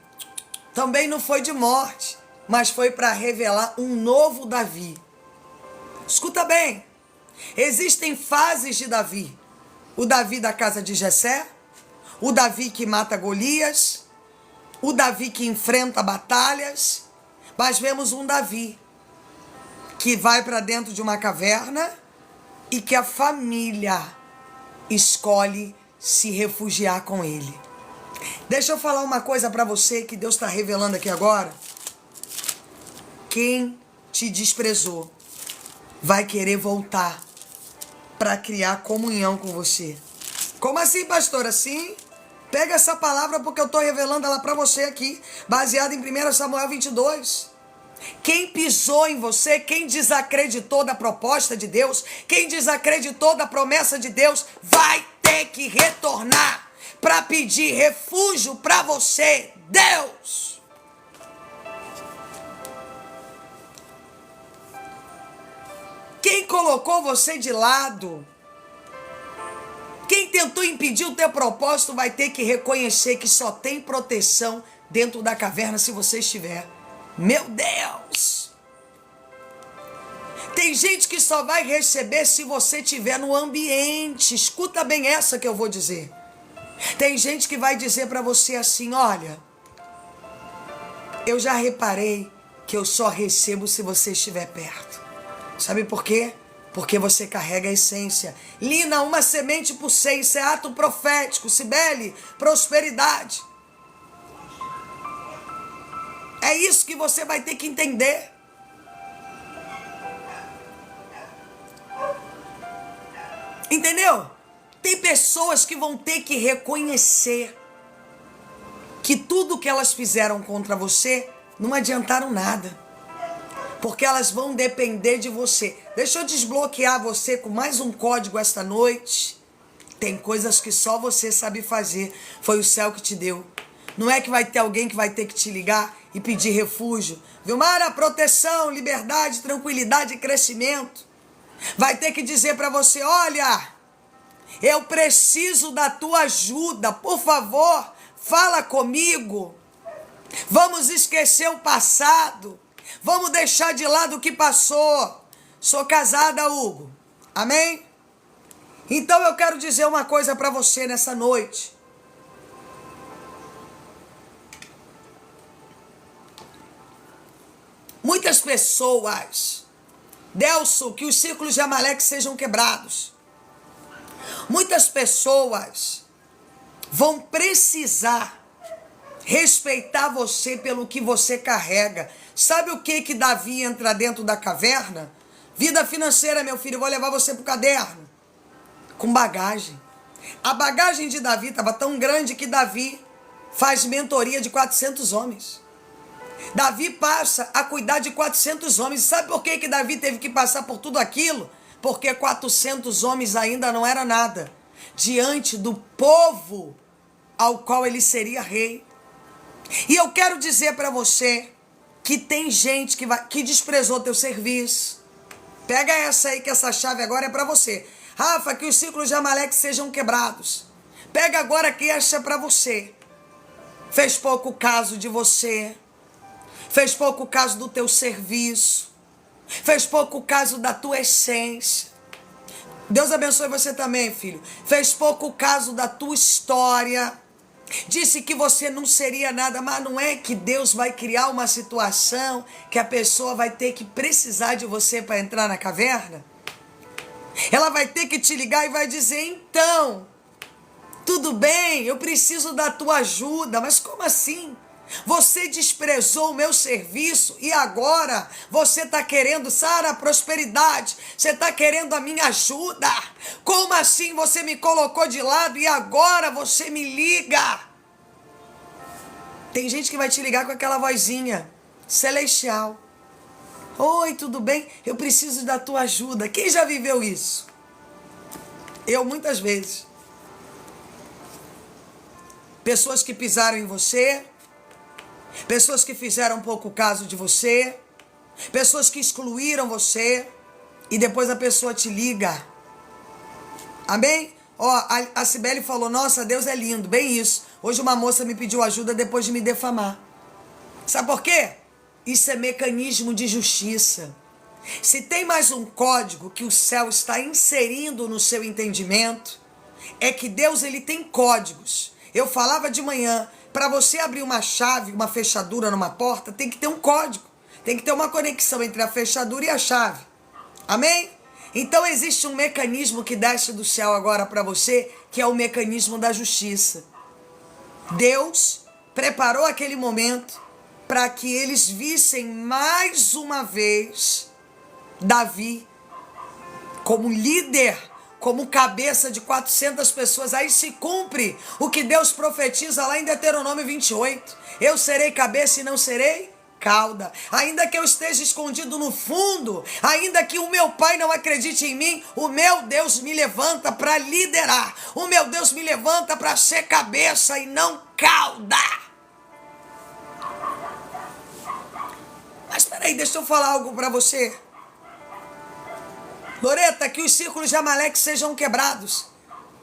também não foi de morte, mas foi para revelar um novo Davi. Escuta bem, existem fases de Davi. O Davi da casa de Jessé, o Davi que mata Golias, o Davi que enfrenta batalhas, mas vemos um Davi que vai para dentro de uma caverna e que a família escolhe se refugiar com ele. Deixa eu falar uma coisa para você que Deus está revelando aqui agora. Quem te desprezou vai querer voltar para criar comunhão com você. Como assim, pastor? Assim? Pega essa palavra porque eu estou revelando ela para você aqui, baseada em 1 Samuel 22. Quem pisou em você, quem desacreditou da proposta de Deus, quem desacreditou da promessa de Deus, vai ter que retornar para pedir refúgio para você, Deus. Quem colocou você de lado, quem tentou impedir o teu propósito, vai ter que reconhecer que só tem proteção dentro da caverna se você estiver. Meu Deus! Tem gente que só vai receber se você estiver no ambiente. Escuta bem essa que eu vou dizer. Tem gente que vai dizer para você assim, olha, eu já reparei que eu só recebo se você estiver perto. Sabe por quê? Porque você carrega a essência. Lina, uma semente por 100, isso é ato profético. Cibele, prosperidade. É isso que você vai ter que entender. Entendeu? Tem pessoas que vão ter que reconhecer que tudo que elas fizeram contra você não adiantaram nada. Porque elas vão depender de você. Deixa eu desbloquear você com mais um código esta noite. Tem coisas que só você sabe fazer. Foi o céu que te deu. Não é que vai ter alguém que vai ter que te ligar e pedir refúgio. Vilmara, proteção, liberdade, tranquilidade e crescimento. Vai ter que dizer para você, olha, eu preciso da tua ajuda. Por favor, fala comigo. Vamos esquecer o passado. Vamos deixar de lado o que passou. Sou casada, Hugo. Amém? Então eu quero dizer uma coisa para você nessa noite. Muitas pessoas, Delso, que os círculos de Amaleque sejam quebrados. Muitas pessoas vão precisar respeitar você pelo que você carrega. Sabe o que Davi entra dentro da caverna? Vida financeira, meu filho, vou levar você pro caderno. Com bagagem. A bagagem de Davi estava tão grande que Davi faz mentoria de 400 homens. Davi passa a cuidar de 400 homens. Sabe por que Davi teve que passar por tudo aquilo? Porque 400 homens ainda não era nada diante do povo ao qual ele seria rei. E eu quero dizer para você que tem gente que desprezou teu serviço. Pega essa aí, que essa chave agora é para você. Rafa, que os ciclos de Amaleque sejam quebrados. Pega agora que essa é para você. Fez pouco caso de você. Fez pouco caso do teu serviço. Fez pouco caso da tua essência. Deus abençoe você também, filho. Fez pouco caso da tua história. Disse que você não seria nada, mas não é que Deus vai criar uma situação que a pessoa vai ter que precisar de você para entrar na caverna? Ela vai ter que te ligar e vai dizer, então, Tudo bem, eu preciso da tua ajuda, mas como assim? Você desprezou o meu serviço e agora você está querendo, Sara, prosperidade. Você está querendo a minha ajuda. Como assim você me colocou de lado e agora você me liga? Tem gente que vai te ligar com aquela vozinha celestial. Oi, tudo bem? Eu preciso da tua ajuda. Quem já viveu isso? Eu muitas vezes. Pessoas que pisaram em você, pessoas que fizeram pouco caso de você, pessoas que excluíram você e depois a pessoa te liga. Amém? Ó, a Cibele falou, nossa, Deus é lindo, bem isso. Hoje uma moça me pediu ajuda depois de me defamar. Sabe por quê? Isso é mecanismo de justiça. Se tem mais um código que o céu está inserindo no seu entendimento, é que Deus ele tem códigos. Eu falava de manhã, para você abrir uma chave, uma fechadura numa porta, tem que ter um código. Tem que ter uma conexão entre a fechadura e a chave. Amém? Então existe um mecanismo que desce do céu agora para você, que é o mecanismo da justiça. Deus preparou aquele momento para que eles vissem mais uma vez Davi como líder, como cabeça de 400 pessoas. Aí se cumpre o que Deus profetiza lá em Deuteronômio 28. Eu serei cabeça e não serei cauda. Ainda que eu esteja escondido no fundo, ainda que o meu pai não acredite em mim, o meu Deus me levanta para liderar. O meu Deus me levanta para ser cabeça e não cauda. Mas peraí, deixa eu falar algo para você. Loreta, que os círculos de Amaleque sejam quebrados.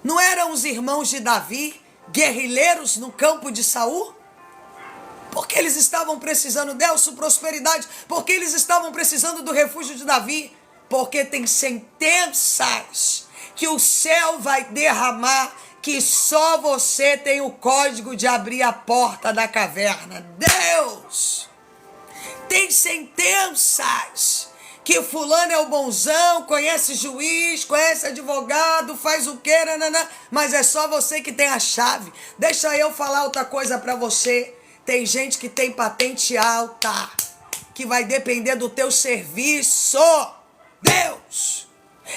Não eram os irmãos de Davi, guerrilheiros no campo de Saul? Porque eles estavam precisando, Delso, prosperidade. Porque eles estavam precisando do refúgio de Davi. Porque tem sentenças que o céu vai derramar, que só você tem o código de abrir a porta da caverna. Deus! Tem sentenças que fulano é o bonzão, conhece juiz, conhece advogado, faz o quê, nanana, mas é só você que tem a chave. Deixa eu falar outra coisa para você. Tem gente que tem patente alta, que vai depender do teu serviço. Deus!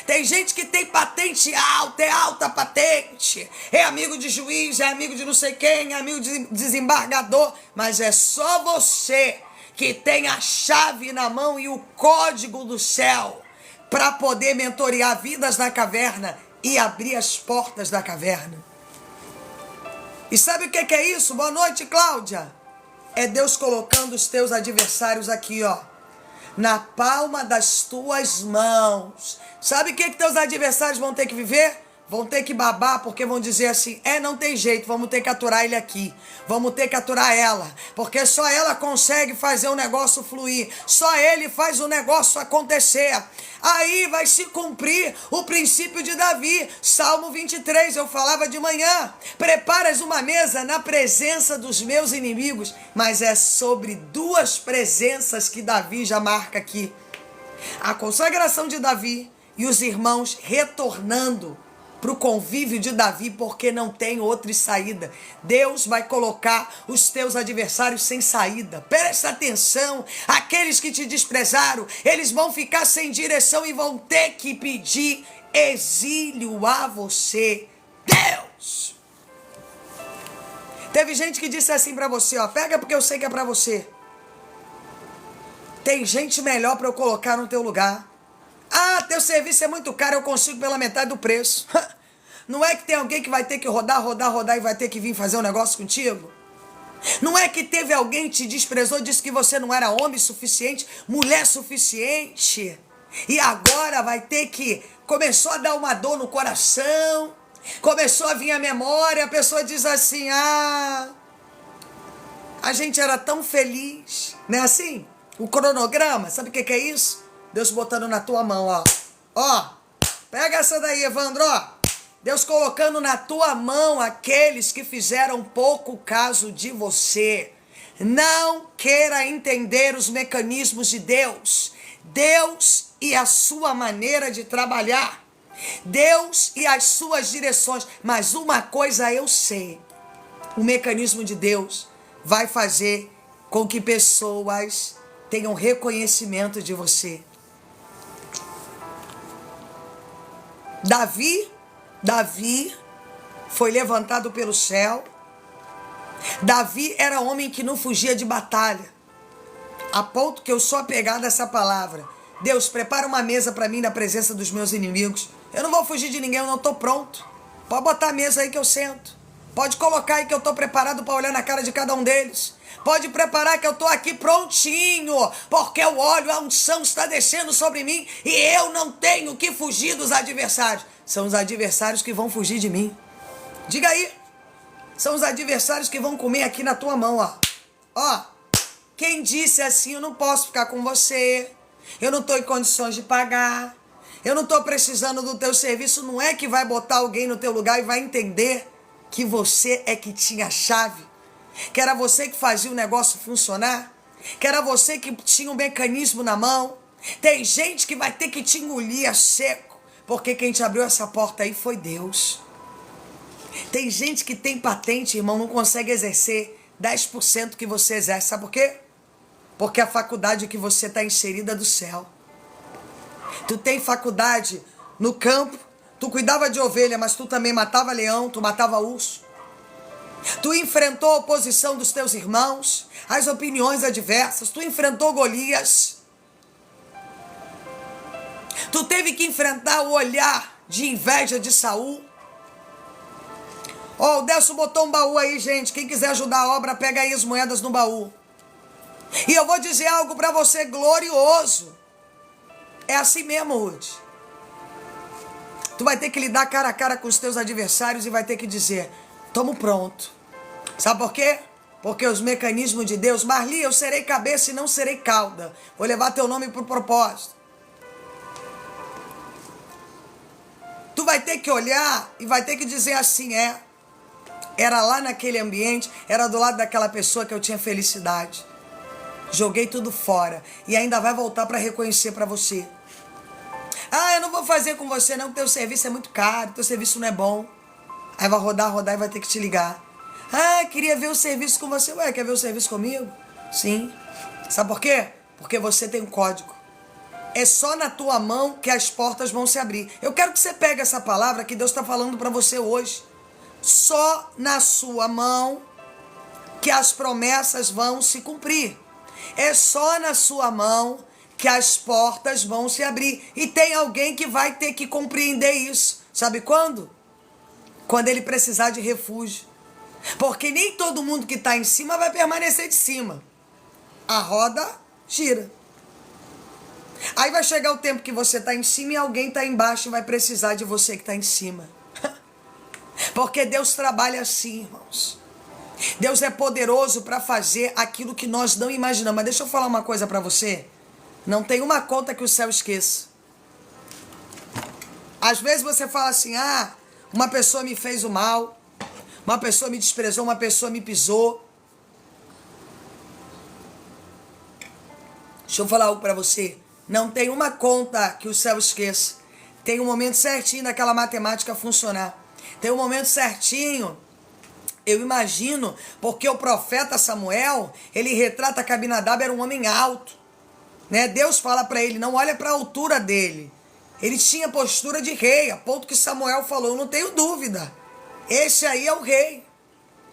Tem gente que tem patente alta, é alta patente, é amigo de juiz, é amigo de não sei quem, é amigo de desembargador, mas é só você que tem a chave na mão e o código do céu para poder mentorear vidas na caverna e abrir as portas da caverna. E sabe o que é isso? Boa noite, Cláudia. É Deus colocando os teus adversários aqui, ó, na palma das tuas mãos. Sabe o que teus adversários vão ter que viver? Vão ter que babar, porque vão dizer assim, não tem jeito, vamos ter que aturar ele aqui. Vamos ter que aturar ela, porque só ela consegue fazer o negócio fluir. Só ele faz o negócio acontecer. Aí vai se cumprir o princípio de Davi. Salmo 23, eu falava de manhã. Preparas uma mesa na presença dos meus inimigos. Mas é sobre duas presenças que Davi já marca aqui. A consagração de Davi e os irmãos retornando para o convívio de Davi, porque não tem outra saída. Deus vai colocar os teus adversários sem saída. Presta atenção, aqueles que te desprezaram, eles vão ficar sem direção e vão ter que pedir exílio a você. Deus! Teve gente que disse assim para você, ó, pega porque eu sei que é para você. Tem gente melhor para eu colocar no teu lugar. Ah, teu serviço é muito caro, eu consigo pela metade do preço. Não é que tem alguém que vai ter que rodar e vai ter que vir fazer um negócio contigo? Não é que teve alguém que te desprezou, disse que você não era homem suficiente, mulher suficiente, e agora vai ter que... Começou a dar uma dor no coração, começou a vir a memória, a pessoa diz assim, a gente era tão feliz, não é assim? O cronograma, sabe o que é isso? Deus botando na tua mão, ó. Ó, pega essa daí, Evandro, ó. Deus colocando na tua mão aqueles que fizeram pouco caso de você. Não queira entender os mecanismos de Deus. Deus e a sua maneira de trabalhar. Deus e as suas direções. Mas uma coisa eu sei: o mecanismo de Deus vai fazer com que pessoas tenham reconhecimento de você. Davi foi levantado pelo céu. Davi era homem que não fugia de batalha. A ponto que eu sou apegado a essa palavra. Deus, prepara uma mesa para mim na presença dos meus inimigos. Eu não vou fugir de ninguém, eu não estou pronto. Pode botar a mesa aí que eu sento. Pode colocar aí que eu estou preparado para olhar na cara de cada um deles. Pode preparar que eu estou aqui prontinho, porque o óleo, a unção está descendo sobre mim e eu não tenho que fugir dos adversários. São os adversários que vão fugir de mim. Diga aí. São os adversários que vão comer aqui na tua mão, ó. Ó, quem disse assim, eu não posso ficar com você. Eu não estou em condições de pagar. Eu não estou precisando do teu serviço. Não é que vai botar alguém no teu lugar e vai entender que você é que tinha a chave. Que era você que fazia o negócio funcionar. Que era você que tinha um mecanismo na mão. Tem gente que vai ter que te engolir a seco. Porque quem te abriu essa porta aí foi Deus. Tem gente que tem patente, irmão, não consegue exercer 10% que você exerce. Sabe por quê? Porque a faculdade que você está inserida é do céu. Tu tem faculdade no campo, tu cuidava de ovelha, mas tu também matava leão, tu matava urso. Tu enfrentou a oposição dos teus irmãos, as opiniões adversas, tu enfrentou Golias. Tu teve que enfrentar o olhar de inveja de Saul. Ó, o Delcio botou um baú aí, gente. Quem quiser ajudar a obra, pega aí as moedas no baú. E eu vou dizer algo para você glorioso. É assim mesmo, Ruth. Tu vai ter que lidar cara a cara com os teus adversários e vai ter que dizer: tamo pronto. Sabe por quê? Porque os mecanismos de Deus... Marli, eu serei cabeça e não serei cauda. Vou levar teu nome pro propósito. Tu vai ter que olhar e vai ter que dizer assim: era lá naquele ambiente, era do lado daquela pessoa que eu tinha felicidade. Joguei tudo fora. E ainda vai voltar para reconhecer para você. Ah, eu não vou fazer com você não, teu serviço é muito caro, teu serviço não é bom. Aí vai rodar e vai ter que te ligar. Ah, queria ver o serviço com você. Ué, quer ver o serviço comigo? Sim. Sabe por quê? Porque você tem um código. É só na tua mão que as portas vão se abrir. Eu quero que você pegue essa palavra que Deus está falando para você hoje. Só na sua mão que as promessas vão se cumprir. É só na sua mão que as portas vão se abrir. E tem alguém que vai ter que compreender isso. Sabe quando? Quando ele precisar de refúgio. Porque nem todo mundo que está em cima vai permanecer de cima. A roda gira. Aí vai chegar o tempo que você está em cima e alguém está embaixo e vai precisar de você que está em cima. Porque Deus trabalha assim, irmãos. Deus é poderoso para fazer aquilo que nós não imaginamos. Mas deixa eu falar uma coisa para você. Não tem uma conta que o céu esqueça. Às vezes você fala assim: ah, uma pessoa me fez o mal, uma pessoa me desprezou, uma pessoa me pisou. Deixa eu falar algo para você. Não tem uma conta que o céu esqueça. Tem um momento certinho daquela matemática funcionar. Tem um momento certinho, eu imagino, porque o profeta Samuel, ele retrata que Abinadab era um homem alto. Né? Deus fala para ele: não olha para a altura dele. Ele tinha postura de rei, a ponto que Samuel falou: eu não tenho dúvida. Esse aí é o rei.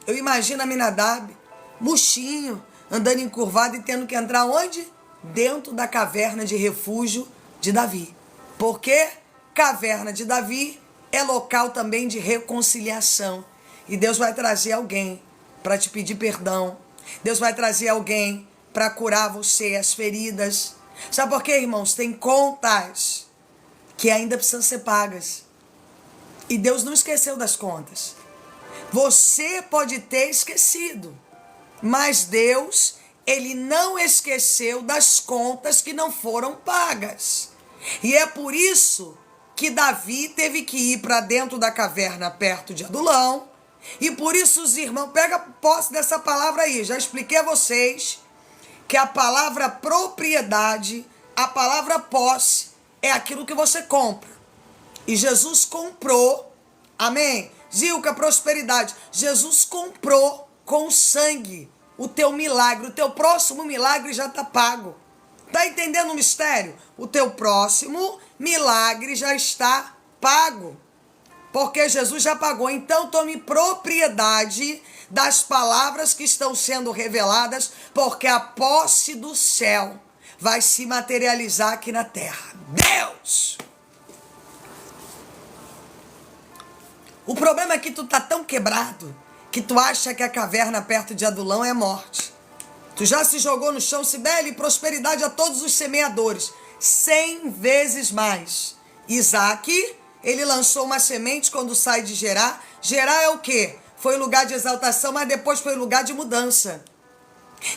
Eu imagino Abinadab, murchinho, andando encurvado e tendo que entrar onde? Dentro da caverna de refúgio de Davi. Porque caverna de Davi é local também de reconciliação. E Deus vai trazer alguém para te pedir perdão. Deus vai trazer alguém para curar você, as feridas. Sabe por quê, irmãos? Tem contas que ainda precisam ser pagas. E Deus não esqueceu das contas. Você pode ter esquecido, mas Deus, ele não esqueceu das contas que não foram pagas. E é por isso que Davi teve que ir para dentro da caverna perto de Adulão. E por isso os irmãos, pega posse dessa palavra aí. Já expliquei a vocês que a palavra propriedade, a palavra posse, é aquilo que você compra. E Jesus comprou, amém? Zilca, prosperidade. Jesus comprou com sangue o teu milagre. O teu próximo milagre já está pago. Está entendendo o mistério? O teu próximo milagre já está pago. Porque Jesus já pagou. Então tome propriedade das palavras que estão sendo reveladas, porque a posse do céu vai se materializar aqui na terra. Deus! O problema é que tu tá tão quebrado que tu acha que a caverna perto de Adulão é morte. Tu já se jogou no chão, Cibele, prosperidade a todos os semeadores. 100 vezes mais. Isaac, ele lançou uma semente quando sai de Gerar. Gerar é o quê? Foi lugar de exaltação, mas depois foi lugar de mudança.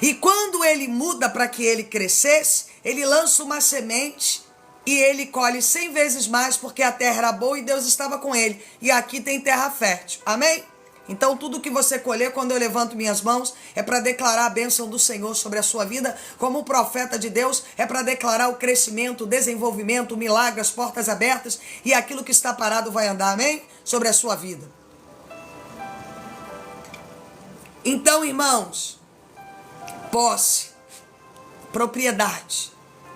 E quando ele muda para que ele crescesse, ele lança uma semente e ele colhe 100 vezes mais, porque a terra era boa e Deus estava com ele. E aqui tem terra fértil. Amém? Então tudo que você colher, quando eu levanto minhas mãos, é para declarar a bênção do Senhor sobre a sua vida. Como profeta de Deus, é para declarar o crescimento, o desenvolvimento, o milagre, as portas abertas, e aquilo que está parado vai andar, amém? Sobre a sua vida. Então, irmãos, posse, propriedade,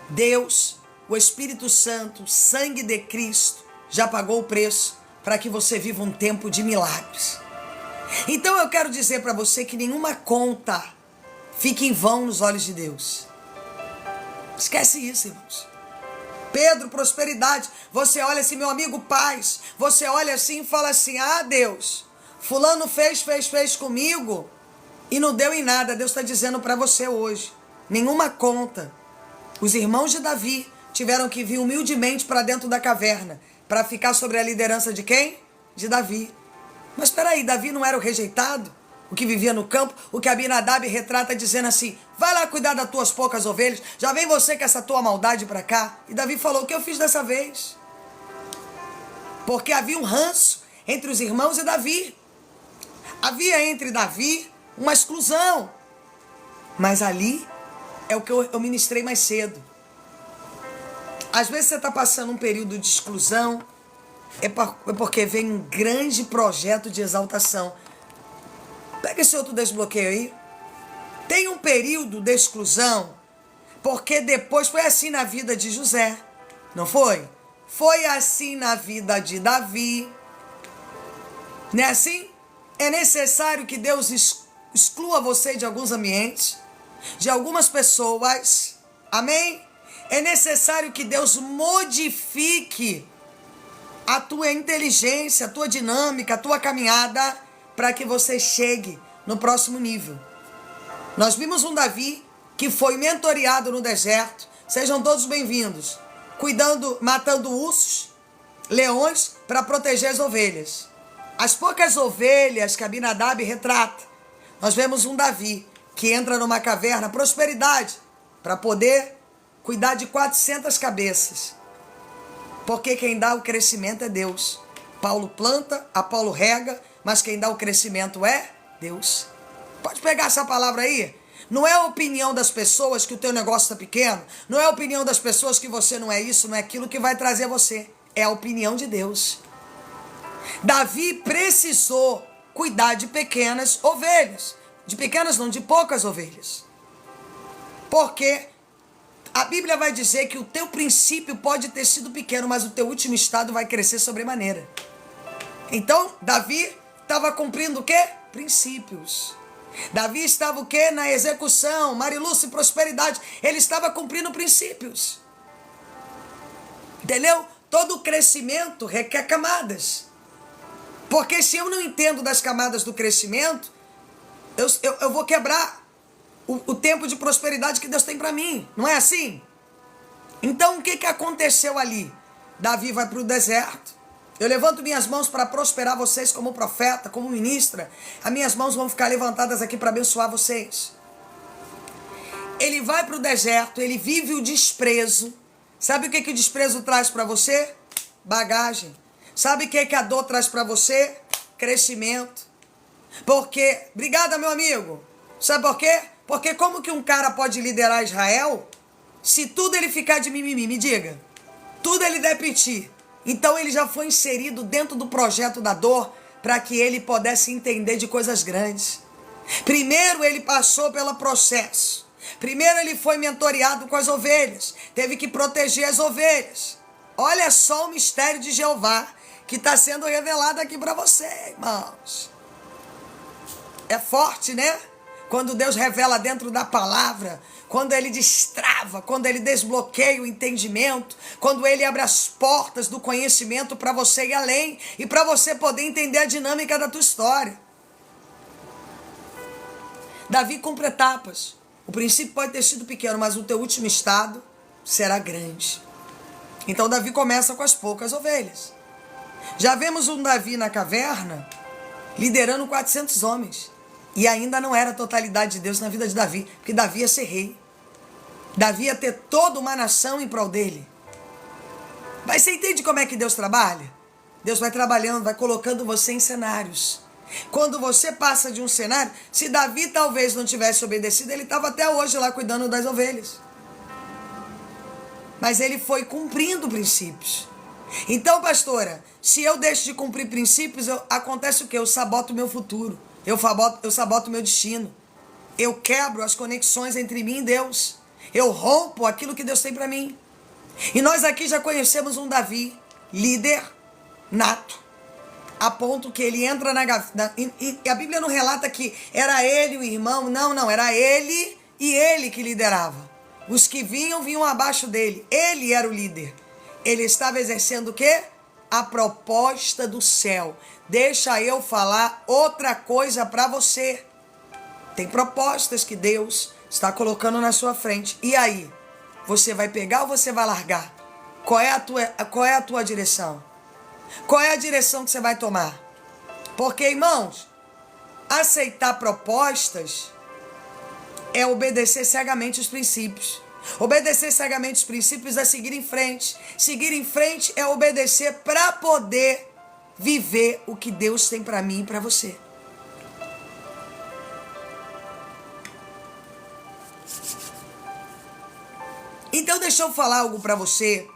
Deus, o Espírito Santo, sangue de Cristo, já pagou o preço para que você viva um tempo de milagres. Então eu quero dizer para você que nenhuma conta fique em vão nos olhos de Deus. Esquece isso, irmãos. Pedro, prosperidade. Você olha assim, meu amigo, paz. Você olha assim e fala assim, ah, Deus, fulano fez comigo e não deu em nada. Deus está dizendo para você hoje, nenhuma conta. Os irmãos de Davi tiveram que vir humildemente para dentro da caverna para ficar sobre a liderança de quem? De Davi. Mas espera aí, Davi não era o rejeitado? O que vivia no campo? O que Abinadab retrata dizendo assim, vai lá cuidar das tuas poucas ovelhas, já vem você com essa tua maldade para cá. E Davi falou, o que eu fiz dessa vez? Porque havia um ranço entre os irmãos e Davi. Havia entre Davi uma exclusão. Mas ali é o que eu ministrei mais cedo. Às vezes você está passando um período de exclusão, é porque vem um grande projeto de exaltação. Pega esse outro desbloqueio aí. Tem um período de exclusão, porque depois foi assim na vida de José, não foi? Foi assim na vida de Davi. Não é assim? É necessário que Deus exclua você de alguns ambientes, de algumas pessoas. Amém? É necessário que Deus modifique a tua inteligência, a tua dinâmica, a tua caminhada, para que você chegue no próximo nível. Nós vimos um Davi que foi mentoreado no deserto. Sejam todos bem-vindos. Matando ursos, leões, para proteger as ovelhas. As poucas ovelhas que Abinadab retrata, nós vemos um Davi que entra numa caverna, prosperidade, para poder cuidar de 400 cabeças. Porque quem dá o crescimento é Deus. Paulo planta, Apolo rega, mas quem dá o crescimento é Deus. Pode pegar essa palavra aí? Não é a opinião das pessoas que o teu negócio está pequeno, não é a opinião das pessoas que você não é isso, não é aquilo que vai trazer você. É a opinião de Deus. Davi precisou cuidar de pequenas ovelhas. De pequenas não, de poucas ovelhas. Porque a Bíblia vai dizer que o teu princípio pode ter sido pequeno, mas o teu último estado vai crescer sobremaneira. Então, Davi estava cumprindo o quê? Princípios. Davi estava o quê? Na execução, Marilúcia e prosperidade. Ele estava cumprindo princípios. Entendeu? Todo crescimento requer camadas. Porque se eu não entendo das camadas do crescimento, eu vou quebrar o tempo de prosperidade que Deus tem para mim. Não é assim? Então, o que aconteceu ali? Davi vai para o deserto. Eu levanto minhas mãos para prosperar vocês como profeta, como ministra. As minhas mãos vão ficar levantadas aqui para abençoar vocês. Ele vai para o deserto, ele vive o desprezo. Sabe o que o desprezo traz para você? Bagagem. Sabe o que a dor traz para você? Crescimento. Porque, obrigada meu amigo, sabe por quê? Porque como que um cara pode liderar Israel se tudo ele ficar de mimimi? Me diga. Tudo ele der piti. Então ele já foi inserido dentro do projeto da dor para que ele pudesse entender de coisas grandes. Primeiro ele passou pelo processo. Primeiro ele foi mentoreado com as ovelhas. Teve que proteger as ovelhas. Olha só o mistério de Jeová que está sendo revelado aqui para você, irmãos. É forte, né? Quando Deus revela dentro da palavra, quando ele destrava, quando ele desbloqueia o entendimento, quando ele abre as portas do conhecimento para você ir além e para você poder entender a dinâmica da tua história. Davi cumpre etapas. O princípio pode ter sido pequeno, mas o teu último estado será grande. Então Davi começa com as poucas ovelhas. Já vemos um Davi na caverna liderando 400 homens. E ainda não era a totalidade de Deus na vida de Davi, porque Davi ia ser rei. Davi ia ter toda uma nação em prol dele. Mas você entende como é que Deus trabalha? Deus vai trabalhando, vai colocando você em cenários. Quando você passa de um cenário, se Davi talvez não tivesse obedecido, ele estava até hoje lá cuidando das ovelhas. Mas ele foi cumprindo princípios. Então, pastora, se eu deixo de cumprir princípios, acontece o quê? Eu saboto o meu futuro. Eu saboto o meu destino. Eu quebro as conexões entre mim e Deus. Eu rompo aquilo que Deus tem para mim. E nós aqui já conhecemos um Davi, líder nato, a ponto que ele entra e a Bíblia não relata que era ele o irmão. Não, era ele e ele que liderava. Os que vinham abaixo dele. Ele era o líder. Ele estava exercendo o quê? A proposta do céu. Deixa eu falar outra coisa para você. Tem propostas que Deus está colocando na sua frente. E aí? Você vai pegar ou você vai largar? Qual é a tua direção? Qual é a direção que você vai tomar? Porque, irmãos, aceitar propostas é obedecer cegamente os princípios. Obedecer cegamente os princípios é seguir em frente. Seguir em frente é obedecer para poder viver o que Deus tem para mim e para você. Então deixa eu falar algo para você.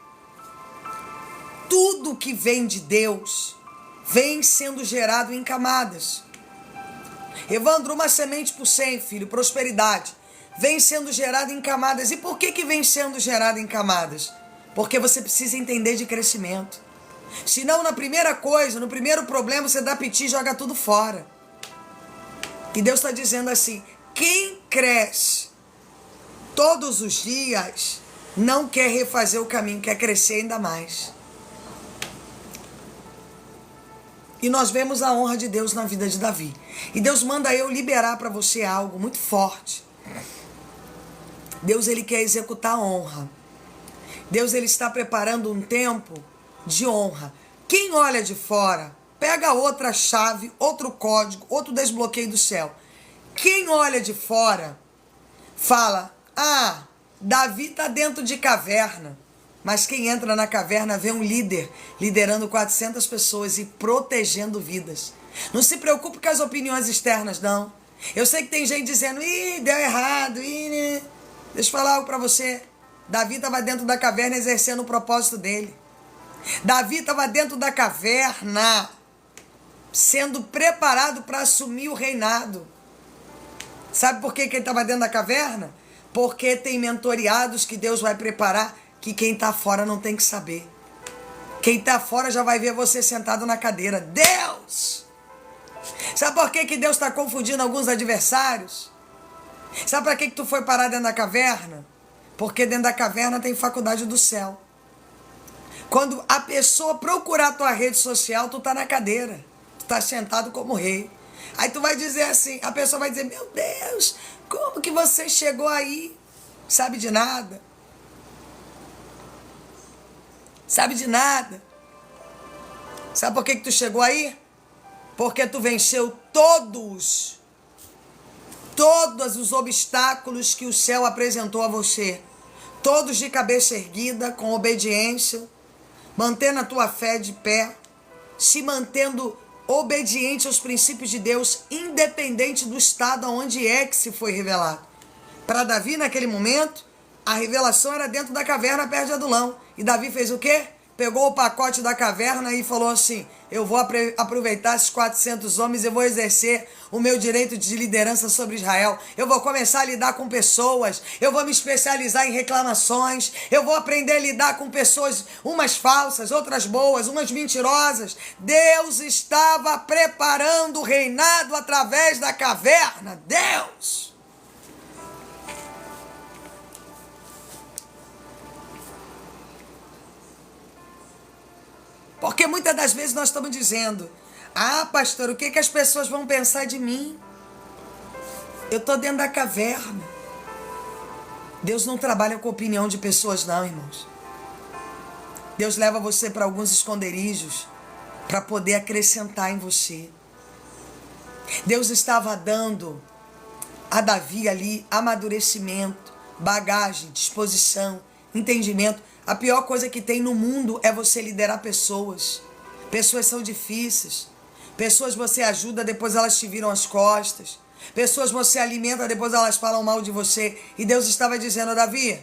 Tudo que vem de Deus vem sendo gerado em camadas. Evandro, uma semente por 100, filho, prosperidade. Vem sendo gerado em camadas. E por que vem sendo gerado em camadas? Porque você precisa entender de crescimento. Senão, na primeira coisa, no primeiro problema, você dá piti e joga tudo fora. E Deus está dizendo assim: quem cresce todos os dias não quer refazer o caminho, quer crescer ainda mais. E nós vemos a honra de Deus na vida de Davi. E Deus manda eu liberar para você algo muito forte. Deus, ele quer executar a honra. Deus, ele está preparando um tempo de honra. Quem olha de fora, pega outra chave, outro código, outro desbloqueio do céu. Quem olha de fora, fala: ah, Davi está dentro de caverna. Mas quem entra na caverna vê um líder liderando 400 pessoas e protegendo vidas. Não se preocupe com as opiniões externas, não. Eu sei que tem gente dizendo: ih, deu errado, ih. Deixa eu falar algo para você. Davi estava dentro da caverna exercendo o propósito dele. Davi estava dentro da caverna sendo preparado para assumir o reinado. Sabe por que ele estava dentro da caverna? Porque tem mentoriados que Deus vai preparar que quem está fora não tem que saber. Quem está fora já vai ver você sentado na cadeira. Deus! Sabe por que Deus está confundindo alguns adversários? Sabe para que tu foi parar dentro da caverna? Porque dentro da caverna tem faculdade do céu. Quando a pessoa procurar a tua rede social, tu tá na cadeira. Tu tá sentado como rei. Aí tu vai dizer assim, a pessoa vai dizer: meu Deus, como que você chegou aí? Sabe de nada. Sabe de nada. Sabe por que tu chegou aí? Porque tu venceu todos os obstáculos que o céu apresentou a você. Todos de cabeça erguida, com obediência, mantendo a tua fé de pé, se mantendo obediente aos princípios de Deus, independente do estado aonde é que se foi revelado. Para Davi, naquele momento, a revelação era dentro da caverna perto de Adulão. E Davi fez o quê? pegou o pacote da caverna e falou assim: eu vou aproveitar esses 400 homens, eu vou exercer o meu direito de liderança sobre Israel. Eu vou começar a lidar com pessoas, eu vou me especializar em reclamações, eu vou aprender a lidar com pessoas, umas falsas, outras boas, umas mentirosas. Deus estava preparando o reinado através da caverna. Deus! Porque muitas das vezes nós estamos dizendo: ah, pastor, o que as pessoas vão pensar de mim? Eu estou dentro da caverna. Deus não trabalha com opinião de pessoas, não, irmãos. Deus leva você para alguns esconderijos para poder acrescentar em você. Deus estava dando a Davi ali amadurecimento, bagagem, disposição, entendimento. A pior coisa que tem no mundo é você liderar pessoas. Pessoas são difíceis. Pessoas você ajuda, depois elas te viram as costas. Pessoas você alimenta, depois elas falam mal de você. E Deus estava dizendo: Davi,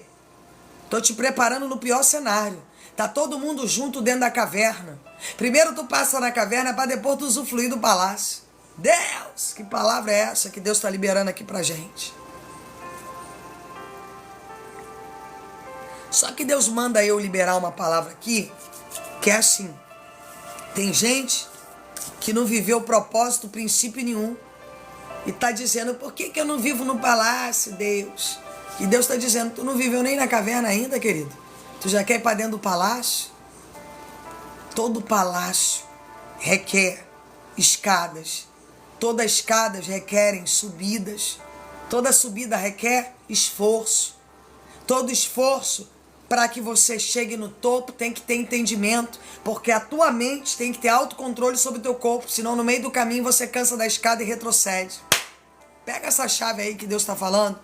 estou te preparando no pior cenário. Tá todo mundo junto dentro da caverna. Primeiro tu passa na caverna para depois tu usufruir do palácio. Deus, que palavra é essa que Deus está liberando aqui pra gente? Só que Deus manda eu liberar uma palavra aqui, que é assim: tem gente que não viveu propósito, princípio nenhum, e está dizendo: por que eu não vivo no palácio, Deus? E Deus está dizendo: tu não viveu nem na caverna ainda, querido? Tu já quer ir para dentro do palácio? Todo palácio requer escadas, todas escadas requerem subidas, toda subida requer esforço, todo esforço para que você chegue no topo tem que ter entendimento, porque a tua mente tem que ter autocontrole sobre o teu corpo, senão no meio do caminho você cansa da escada e retrocede. Pega essa chave aí que Deus está falando.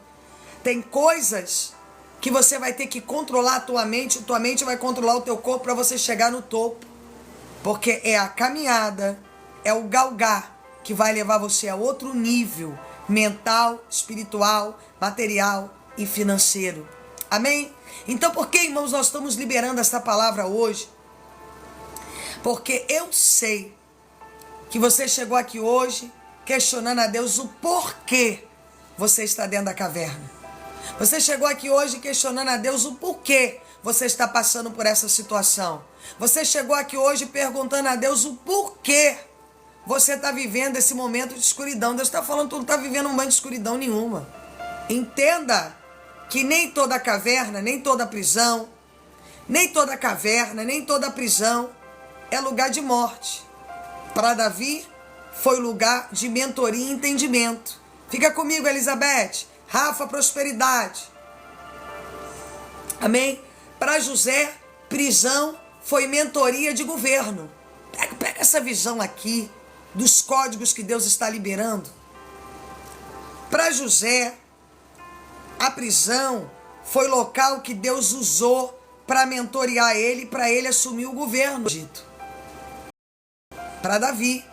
Tem coisas que você vai ter que controlar a tua mente vai controlar o teu corpo para você chegar no topo, porque é a caminhada, é o galgar que vai levar você a outro nível mental, espiritual, material e financeiro. Amém? Então, por que, irmãos, nós estamos liberando essa palavra hoje? Porque eu sei que você chegou aqui hoje questionando a Deus o porquê você está dentro da caverna. Você chegou aqui hoje questionando a Deus o porquê você está passando por essa situação. Você chegou aqui hoje perguntando a Deus o porquê você está vivendo esse momento de escuridão. Deus está falando que tu não está vivendo um momento de escuridão nenhuma. Entenda que nem toda caverna, nem toda prisão, nem toda caverna, nem toda prisão é lugar de morte. Para Davi, foi lugar de mentoria e entendimento. Fica comigo, Elizabeth. Rafa, prosperidade. Amém? Para José, prisão foi mentoria de governo. Pega essa visão aqui dos códigos que Deus está liberando. Para José, a prisão foi local que Deus usou para mentorear ele, para ele assumir o governo do Egito. Para Davi,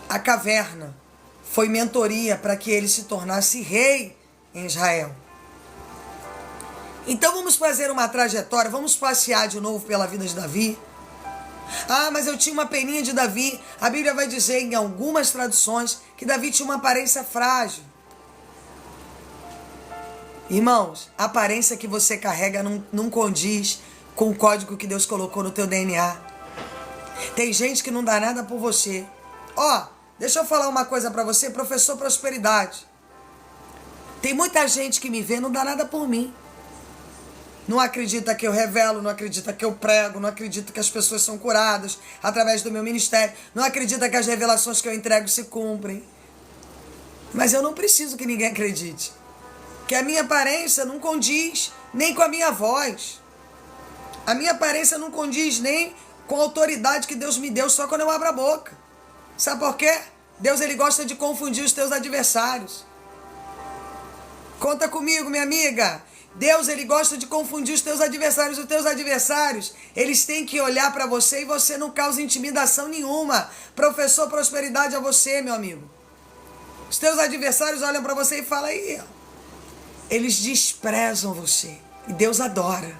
a caverna foi mentoria para que ele se tornasse rei em Israel. Então vamos fazer uma trajetória, vamos passear de novo pela vida de Davi. Ah, mas eu tinha uma peninha de Davi. A Bíblia vai dizer em algumas traduções que Davi tinha uma aparência frágil. Irmãos, a aparência que você carrega não condiz com o código que Deus colocou no teu DNA. Tem gente que não dá nada por você. Deixa eu falar uma coisa para você, professor Prosperidade. Tem muita gente que me vê, não dá nada por mim. Não acredita que eu revelo, não acredita que eu prego, não acredita que as pessoas são curadas através do meu ministério, não acredita que as revelações que eu entrego se cumprem. Mas eu não preciso que ninguém acredite. Que a minha aparência não condiz nem com a minha voz. A minha aparência não condiz nem com a autoridade que Deus me deu só quando eu abro a boca. Sabe por quê? Deus, ele gosta de confundir os teus adversários. Conta comigo, minha amiga. Deus, ele gosta de confundir os teus adversários. Os teus adversários, eles têm que olhar para você e você não causa intimidação nenhuma. Professor Prosperidade a você, meu amigo. Os teus adversários olham para você e falam aí, eles desprezam você. E Deus adora.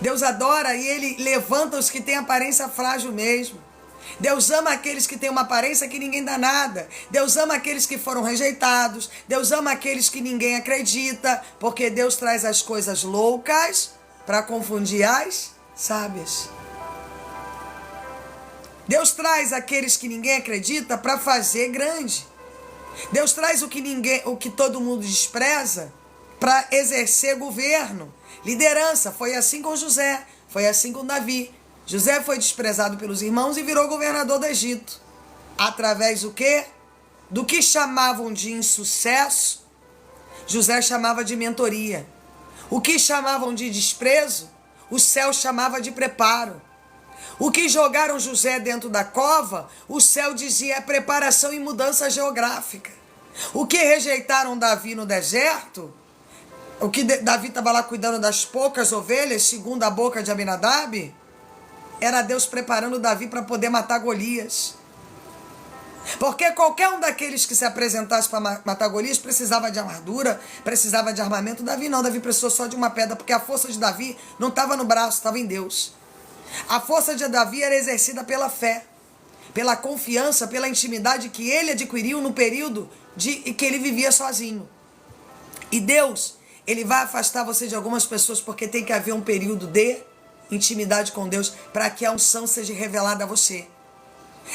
Deus adora e Ele levanta os que têm aparência frágil mesmo. Deus ama aqueles que têm uma aparência que ninguém dá nada. Deus ama aqueles que foram rejeitados. Deus ama aqueles que ninguém acredita. Porque Deus traz as coisas loucas para confundir as sábias. Deus traz aqueles que ninguém acredita para fazer grande. Deus traz o que todo mundo despreza para exercer governo, liderança. Foi assim com José, foi assim com Davi. José foi desprezado pelos irmãos e virou governador do Egito. Através do quê? Do que chamavam de insucesso, José chamava de mentoria. O que chamavam de desprezo, o céu chamava de preparo. O que jogaram José dentro da cova, o céu dizia preparação e mudança geográfica. O que rejeitaram Davi no deserto, o que Davi estava lá cuidando das poucas ovelhas, segundo a boca de Abinadab, era Deus preparando Davi para poder matar Golias. Porque qualquer um daqueles que se apresentasse para matar Golias precisava de armadura, precisava de armamento. Davi não, Davi precisou só de uma pedra, porque a força de Davi não estava no braço, estava em Deus. A força de Davi era exercida pela fé, pela confiança, pela intimidade que ele adquiriu no período que ele vivia sozinho. E Deus, Ele vai afastar você de algumas pessoas porque tem que haver um período de intimidade com Deus para que a unção seja revelada a você.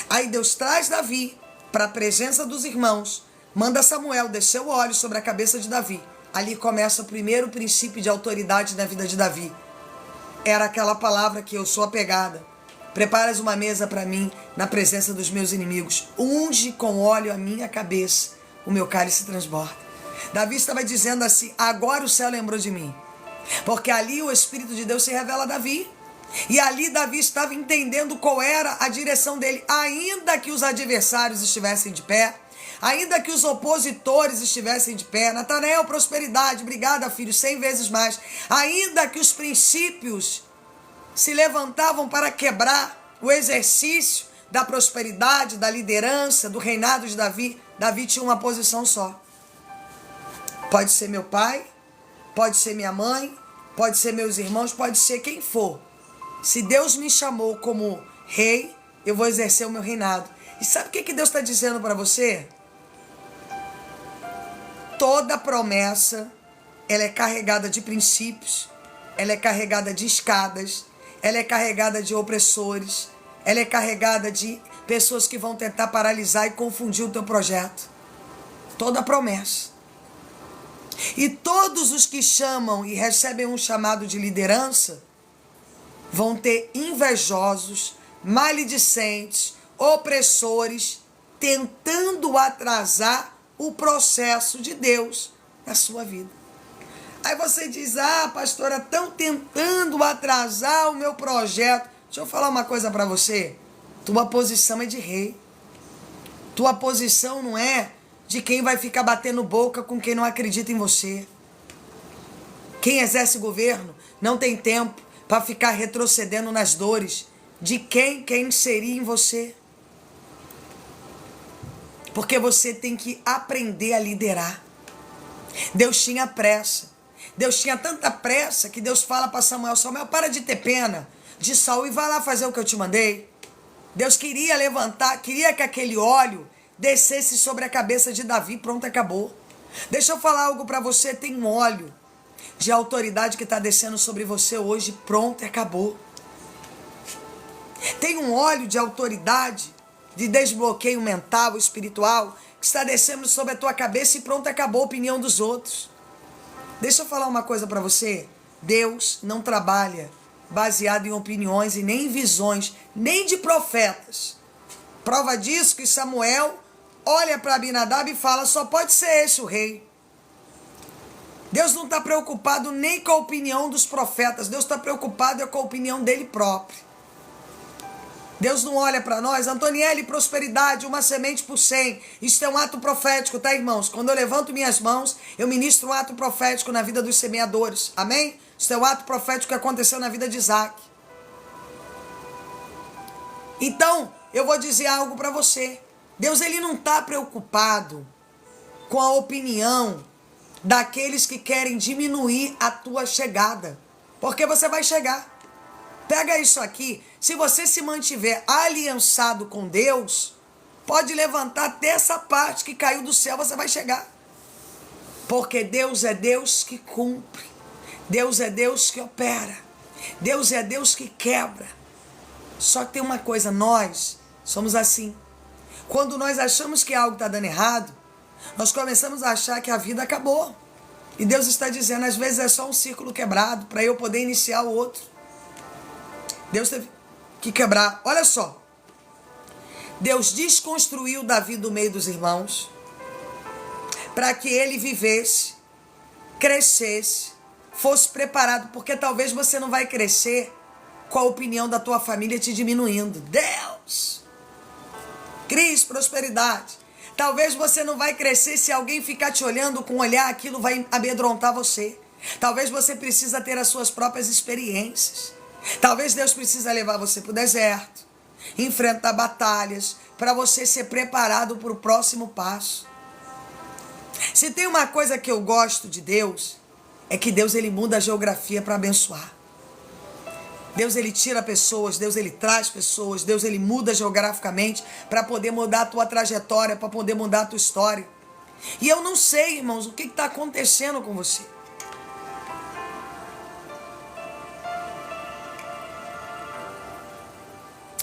Aí Deus traz Davi para a presença dos irmãos, manda Samuel descer o óleo sobre a cabeça de Davi. Ali começa o primeiro princípio de autoridade na vida de Davi. Era aquela palavra que eu sou apegada. Preparas uma mesa para mim na presença dos meus inimigos. Unge com óleo a minha cabeça, o meu cálice transborda. Davi estava dizendo assim, agora o céu lembrou de mim. Porque ali o Espírito de Deus se revela a Davi. E ali Davi estava entendendo qual era a direção dele. Ainda que os adversários estivessem de pé, ainda que os opositores estivessem de pé, Natanael, prosperidade, obrigada filho, 100 vezes mais. Ainda que os princípios se levantavam para quebrar o exercício da prosperidade, da liderança, do reinado de Davi, Davi tinha uma posição só. Pode ser meu pai, pode ser minha mãe, pode ser meus irmãos, pode ser quem for. Se Deus me chamou como rei, eu vou exercer o meu reinado. E sabe o que Deus está dizendo para você? Toda promessa, ela é carregada de princípios, ela é carregada de escadas, ela é carregada de opressores, ela é carregada de pessoas que vão tentar paralisar e confundir o teu projeto. Toda promessa. E todos os que chamam e recebem um chamado de liderança vão ter invejosos, maledicentes, opressores, tentando atrasar o processo de Deus na sua vida. Aí você diz, pastora, estão tentando atrasar o meu projeto. Deixa eu falar uma coisa para você. Tua posição é de rei. Tua posição não é de quem vai ficar batendo boca com quem não acredita em você. Quem exerce governo não tem tempo para ficar retrocedendo nas dores de quem seria em você. Porque você tem que aprender a liderar. Deus tinha pressa. Deus tinha tanta pressa que Deus fala para Samuel, Samuel, para de ter pena de Saul e vai lá fazer o que eu te mandei. Deus queria levantar, queria que aquele óleo descesse sobre a cabeça de Davi, pronto, acabou. Deixa eu falar algo para você, tem um óleo de autoridade que está descendo sobre você hoje, pronto, acabou. Tem um óleo de autoridade, de desbloqueio mental, espiritual, que está descendo sobre a tua cabeça e pronto, acabou a opinião dos outros. Deixa eu falar uma coisa para você. Deus não trabalha baseado em opiniões e nem em visões, nem de profetas. Prova disso que Samuel olha para Abinadab e fala, só pode ser esse o rei. Deus não está preocupado nem com a opinião dos profetas. Deus está preocupado com a opinião dele próprio. Deus não olha para nós, Antoniele, prosperidade, uma semente por 100. Isso é um ato profético, tá, irmãos? Quando eu levanto minhas mãos, eu ministro um ato profético na vida dos semeadores. Amém? Isso é um ato profético que aconteceu na vida de Isaac. Então, eu vou dizer algo para você. Deus, ele não está preocupado com a opinião daqueles que querem diminuir a tua chegada. Porque você vai chegar. Pega isso aqui. Se você se mantiver aliançado com Deus, pode levantar até essa parte que caiu do céu, você vai chegar. Porque Deus é Deus que cumpre. Deus é Deus que opera. Deus é Deus que quebra. Só que tem uma coisa, nós somos assim. Quando nós achamos que algo está dando errado, nós começamos a achar que a vida acabou. E Deus está dizendo, às vezes é só um círculo quebrado para eu poder iniciar o outro. Deus teve que quebrar. Olha só. Deus desconstruiu Davi do meio dos irmãos para que ele vivesse, crescesse, fosse preparado, porque talvez você não vai crescer com a opinião da tua família te diminuindo. Deus! Crise, prosperidade. Talvez você não vai crescer se alguém ficar te olhando com um olhar, aquilo vai amedrontar você. Talvez você precisa ter as suas próprias experiências. Talvez Deus precisa levar você para o deserto, enfrentar batalhas, para você ser preparado para o próximo passo. Se tem uma coisa que eu gosto de Deus, é que Deus ele muda a geografia para abençoar. Deus ele tira pessoas, Deus ele traz pessoas, Deus ele muda geograficamente para poder mudar a tua trajetória, para poder mudar a tua história. E eu não sei, irmãos, o que está acontecendo com você.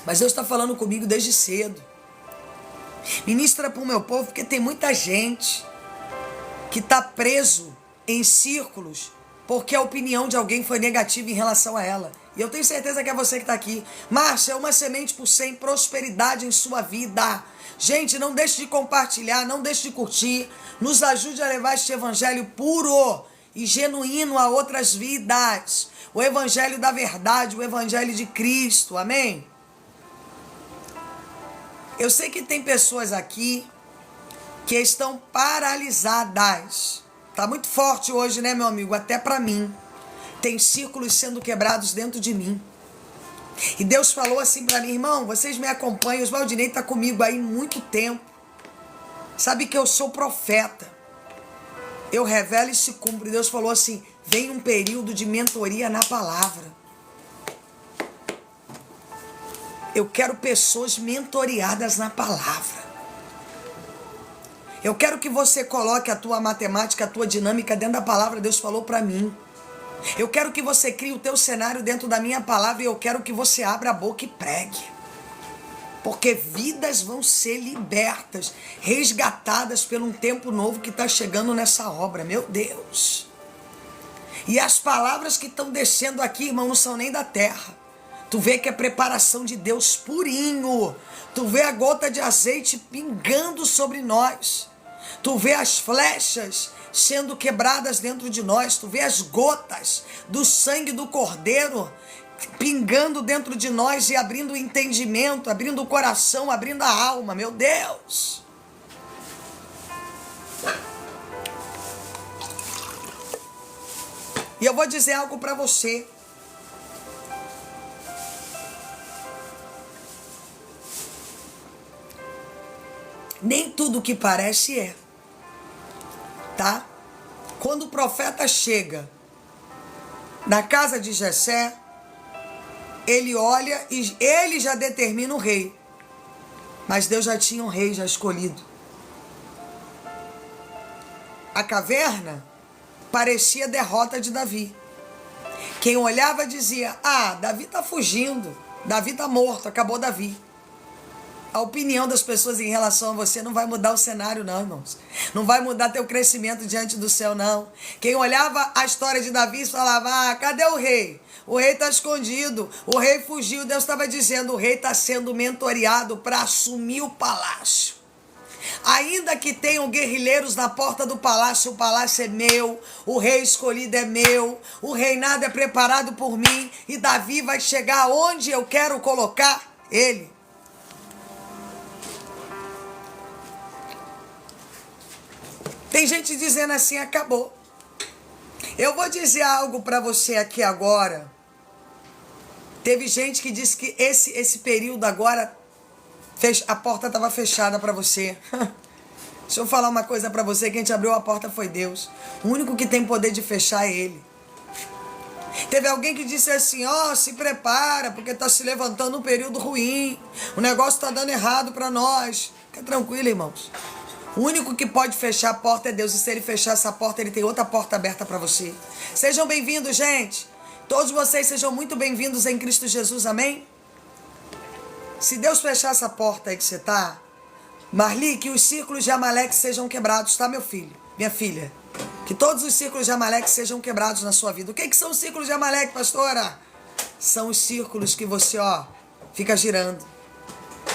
Mas Deus está falando comigo desde cedo. Ministra para o meu povo, porque tem muita gente que está preso em círculos porque a opinião de alguém foi negativa em relação a ela. E eu tenho certeza que é você que está aqui. Márcia, é uma semente por 100, prosperidade em sua vida. Gente, não deixe de compartilhar, não deixe de curtir. Nos ajude a levar este evangelho puro e genuíno a outras vidas. O evangelho da verdade, o evangelho de Cristo. Amém? Eu sei que tem pessoas aqui que estão paralisadas. Tá muito forte hoje, né, meu amigo? Até para mim. Tem círculos sendo quebrados dentro de mim. E Deus falou assim para mim, irmão, vocês me acompanham, o Valdinei tá comigo aí muito tempo. Sabe que eu sou profeta. Eu revelo e se cumpre. Deus falou assim, vem um período de mentoria na palavra. Eu quero pessoas mentoriadas na palavra. Eu quero que você coloque a tua matemática, a tua dinâmica dentro da palavra. Deus falou para mim. Eu quero que você crie o teu cenário dentro da minha palavra e eu quero que você abra a boca e pregue. Porque vidas vão ser libertas, resgatadas por um tempo novo que está chegando nessa obra. Meu Deus. E as palavras que estão descendo aqui, irmão, não são nem da terra. Tu vê que é preparação de Deus purinho. Tu vê a gota de azeite pingando sobre nós. Tu vê as flechas sendo quebradas dentro de nós. Tu vê as gotas do sangue do Cordeiro pingando dentro de nós e abrindo o entendimento, abrindo o coração, abrindo a alma. Meu Deus! E eu vou dizer algo para você. Nem tudo que parece é. Tá? Quando o profeta chega na casa de Jessé, ele olha e ele já determina o rei. Mas Deus já tinha um rei já escolhido. A caverna parecia a derrota de Davi. Quem olhava dizia, Davi está fugindo, Davi está morto, acabou Davi. A opinião das pessoas em relação a você não vai mudar o cenário, não, irmãos. Não vai mudar teu crescimento diante do céu, não. Quem olhava a história de Davi falava, cadê o rei? O rei está escondido, o rei fugiu. Deus estava dizendo, o rei está sendo mentoreado para assumir o palácio. Ainda que tenham guerrilheiros na porta do palácio, o palácio é meu, o rei escolhido é meu, o reinado é preparado por mim e Davi vai chegar onde eu quero colocar ele. Tem gente dizendo assim, acabou. Eu vou dizer algo para você aqui agora. Teve gente que disse que esse período agora, a porta estava fechada para você. Deixa eu falar uma coisa para você, quem te abriu a porta foi Deus. O único que tem poder de fechar é Ele. Teve alguém que disse assim, se prepara, porque está se levantando um período ruim. O negócio está dando errado para nós. Fica tranquilo, irmãos. O único que pode fechar a porta é Deus. E se Ele fechar essa porta, Ele tem outra porta aberta para você. Sejam bem-vindos, gente. Todos vocês sejam muito bem-vindos em Cristo Jesus, amém? Se Deus fechar essa porta aí que você está, Marli, que os círculos de Amaleque sejam quebrados, tá, meu filho? Minha filha. Que todos os círculos de Amaleque sejam quebrados na sua vida. O que são os círculos de Amaleque, pastora? São os círculos que você, fica girando.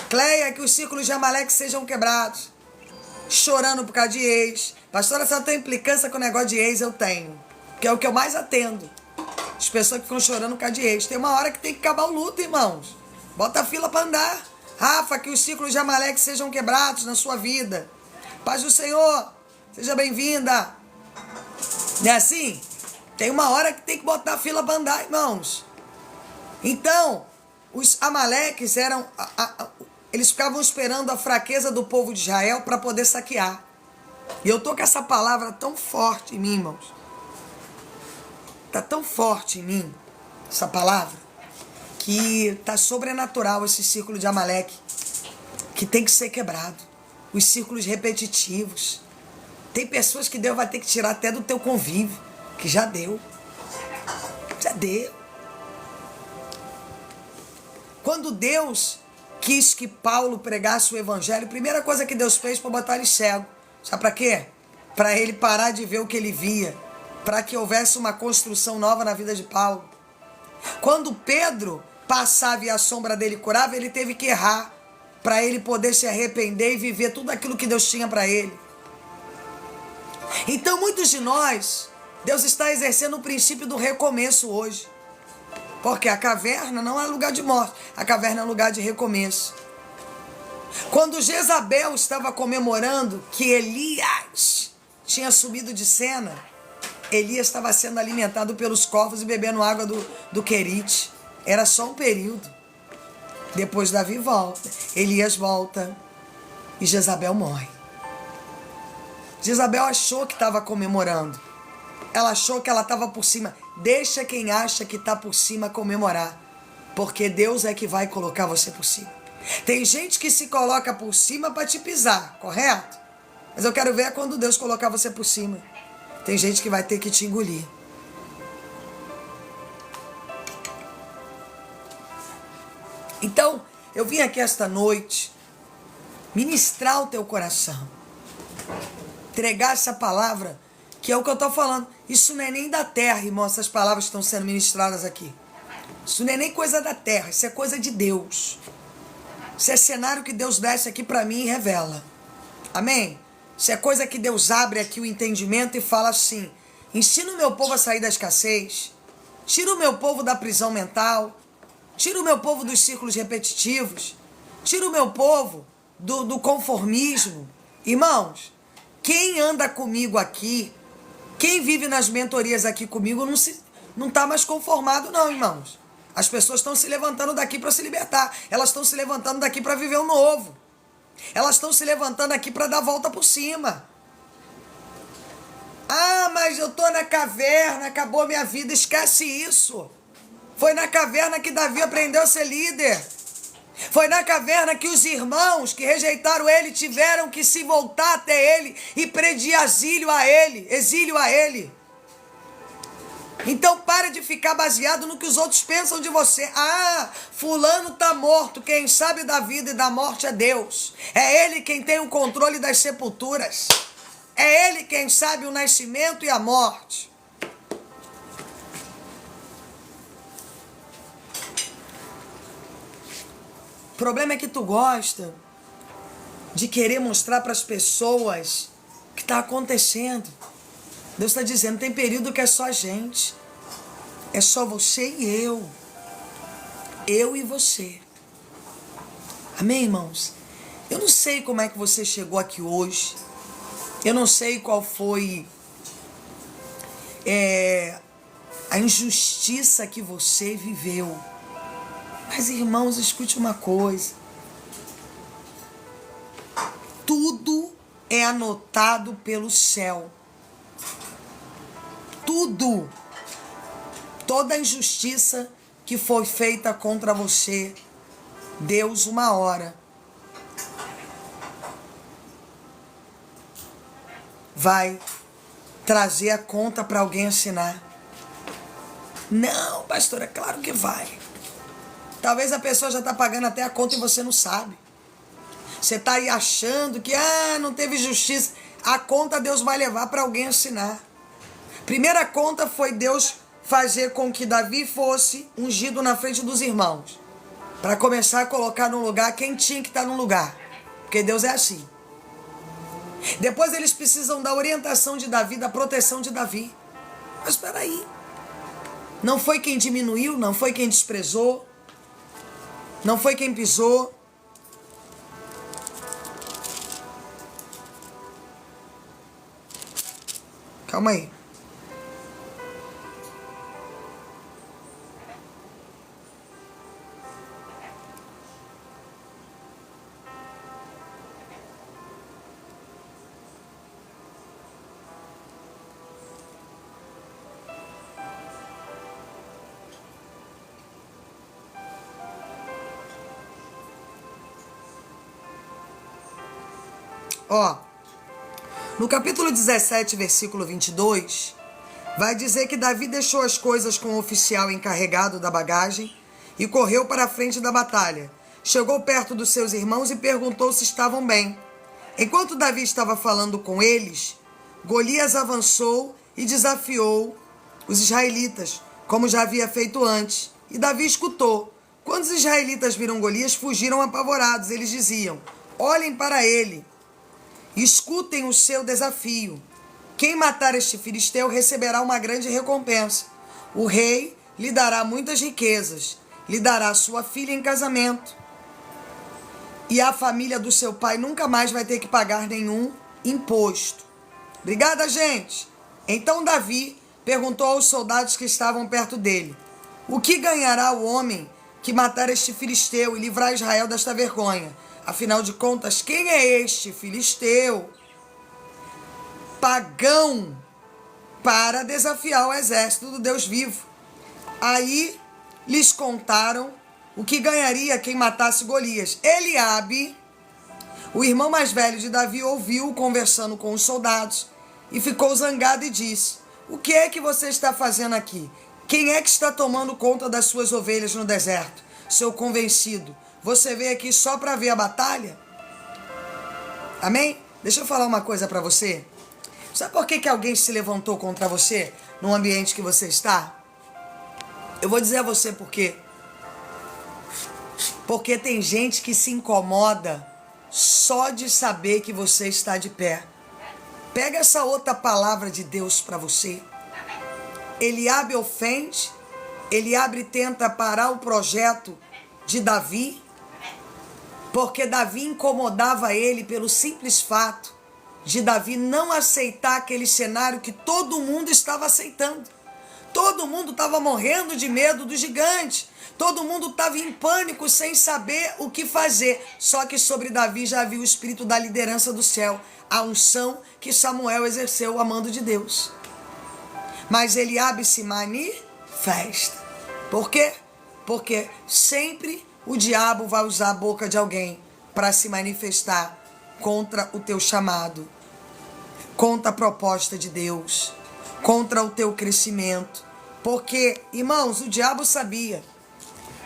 Cleia, que os círculos de Amaleque sejam quebrados. Chorando por causa de ex. Pastora, se eu tenho implicância com o negócio de ex, eu tenho. Que é o que eu mais atendo. As pessoas que ficam chorando por causa de ex. Tem uma hora que tem que acabar o luto, irmãos. Bota a fila para andar. Rafa, que os círculos de Amaleque sejam quebrados na sua vida. Paz do Senhor. Seja bem-vinda. Não é assim? Tem uma hora que tem que botar a fila para andar, irmãos. Então, os Amaleques eram... eles ficavam esperando a fraqueza do povo de Israel para poder saquear. E eu tô com essa palavra tão forte em mim, irmãos. Tá tão forte em mim, essa palavra, que tá sobrenatural esse círculo de Amaleque, que tem que ser quebrado. Os círculos repetitivos. Tem pessoas que Deus vai ter que tirar até do teu convívio, que já deu. Já deu. Quando Deus quis que Paulo pregasse o evangelho, a primeira coisa que Deus fez foi botar ele cego. Sabe para quê? Para ele parar de ver o que ele via. Para que houvesse uma construção nova na vida de Paulo. Quando Pedro passava e a sombra dele curava, ele teve que errar para ele poder se arrepender e viver tudo aquilo que Deus tinha para ele. Então muitos de nós, Deus está exercendo o princípio do recomeço hoje. Porque a caverna não é lugar de morte, a caverna é lugar de recomeço. Quando Jezabel estava comemorando que Elias tinha subido de cena, Elias estava sendo alimentado pelos corvos e bebendo água do Querite. Era só um período. Depois Davi volta, Elias volta e Jezabel morre. Jezabel achou que estava comemorando. Ela achou que ela estava por cima. Deixa quem acha que está por cima comemorar. Porque Deus é que vai colocar você por cima. Tem gente que se coloca por cima para te pisar, correto? Mas eu quero ver quando Deus colocar você por cima. Tem gente que vai ter que te engolir. Então, eu vim aqui esta noite ministrar o teu coração. Entregar essa palavra, que é o que eu estou falando. Isso não é nem da terra, irmão, essas palavras que estão sendo ministradas aqui. Isso não é nem coisa da terra, isso é coisa de Deus. Isso é cenário que Deus desce aqui para mim e revela. Amém? Isso é coisa que Deus abre aqui o entendimento e fala assim: ensina o meu povo a sair da escassez, tira o meu povo da prisão mental, tira o meu povo dos círculos repetitivos, tira o meu povo do conformismo. Irmãos, quem anda comigo aqui, quem vive nas mentorias aqui comigo, não está mais conformado não, irmãos. As pessoas estão se levantando daqui para se libertar. Elas estão se levantando daqui para viver o novo. Elas estão se levantando aqui para dar a volta por cima. Ah, mas eu estou na caverna, acabou minha vida. Esquece isso. Foi na caverna que Davi aprendeu a ser líder. Foi na caverna que os irmãos que rejeitaram ele tiveram que se voltar até ele e pedir exílio a ele. Então para de ficar baseado no que os outros pensam de você. Ah, fulano está morto. Quem sabe da vida e da morte é Deus. É Ele quem tem o controle das sepulturas. É Ele quem sabe o nascimento e a morte. O problema é que tu gosta de querer mostrar para as pessoas o que está acontecendo. Deus está dizendo, tem período que é só a gente. É só você e eu. Eu e você. Amém, irmãos? Eu não sei como é que você chegou aqui hoje. Eu não sei qual foi a injustiça que você viveu. Mas, irmãos, escute uma coisa. Tudo é anotado pelo céu. Tudo. toda a injustiça que foi feita contra você, Deus, uma hora, vai trazer a conta para alguém assinar. Não, pastor, é claro que vai. Talvez a pessoa já está pagando até a conta e você não sabe. Você está aí achando que não teve justiça. A conta Deus vai levar para alguém assinar. Primeira conta foi Deus fazer com que Davi fosse ungido na frente dos irmãos. Para começar a colocar no lugar quem tinha que estar no lugar. Porque Deus é assim. Depois eles precisam da orientação de Davi, da proteção de Davi. Mas espera aí. Não foi quem diminuiu, não foi quem desprezou, não foi quem pisou. Calma aí. No capítulo 17, versículo 22, vai dizer que Davi deixou as coisas com o oficial encarregado da bagagem e correu para a frente da batalha. Chegou perto dos seus irmãos e perguntou se estavam bem. Enquanto Davi estava falando com eles, Golias avançou e desafiou os israelitas, como já havia feito antes. E Davi escutou. Quando os israelitas viram Golias, fugiram apavorados. Eles diziam: olhem para ele. Escutem o seu desafio. Quem matar este filisteu receberá uma grande recompensa. O rei lhe dará muitas riquezas, lhe dará sua filha em casamento. E a família do seu pai nunca mais vai ter que pagar nenhum imposto. Obrigada, gente. Então Davi perguntou aos soldados que estavam perto dele: o que ganhará o homem que matar este filisteu e livrar Israel desta vergonha? Afinal de contas, quem é este filisteu pagão para desafiar o exército do Deus vivo? Aí lhes contaram o que ganharia quem matasse Golias. Eliabe, o irmão mais velho de Davi, ouviu conversando com os soldados e ficou zangado e disse: o que é que você está fazendo aqui? Quem é que está tomando conta das suas ovelhas no deserto? Seu convencido, você veio aqui só para ver a batalha? Amém? Deixa eu falar uma coisa para você. Sabe por que alguém se levantou contra você no ambiente que você está? Eu vou dizer a você por quê. Porque tem gente que se incomoda só de saber que você está de pé. Pega essa outra palavra de Deus para você. Eliabe ofende, Eliabe tenta parar o projeto de Davi, porque Davi incomodava ele pelo simples fato de Davi não aceitar aquele cenário que todo mundo estava aceitando. Todo mundo estava morrendo de medo do gigante. Todo mundo estava em pânico, sem saber o que fazer. Só que sobre Davi já havia o espírito da liderança do céu, a unção que Samuel exerceu, a mando de Deus. Mas Eliabe se manifesta. Por quê? Porque sempre o diabo vai usar a boca de alguém para se manifestar contra o teu chamado, contra a proposta de Deus, contra o teu crescimento. Porque, irmãos, o diabo sabia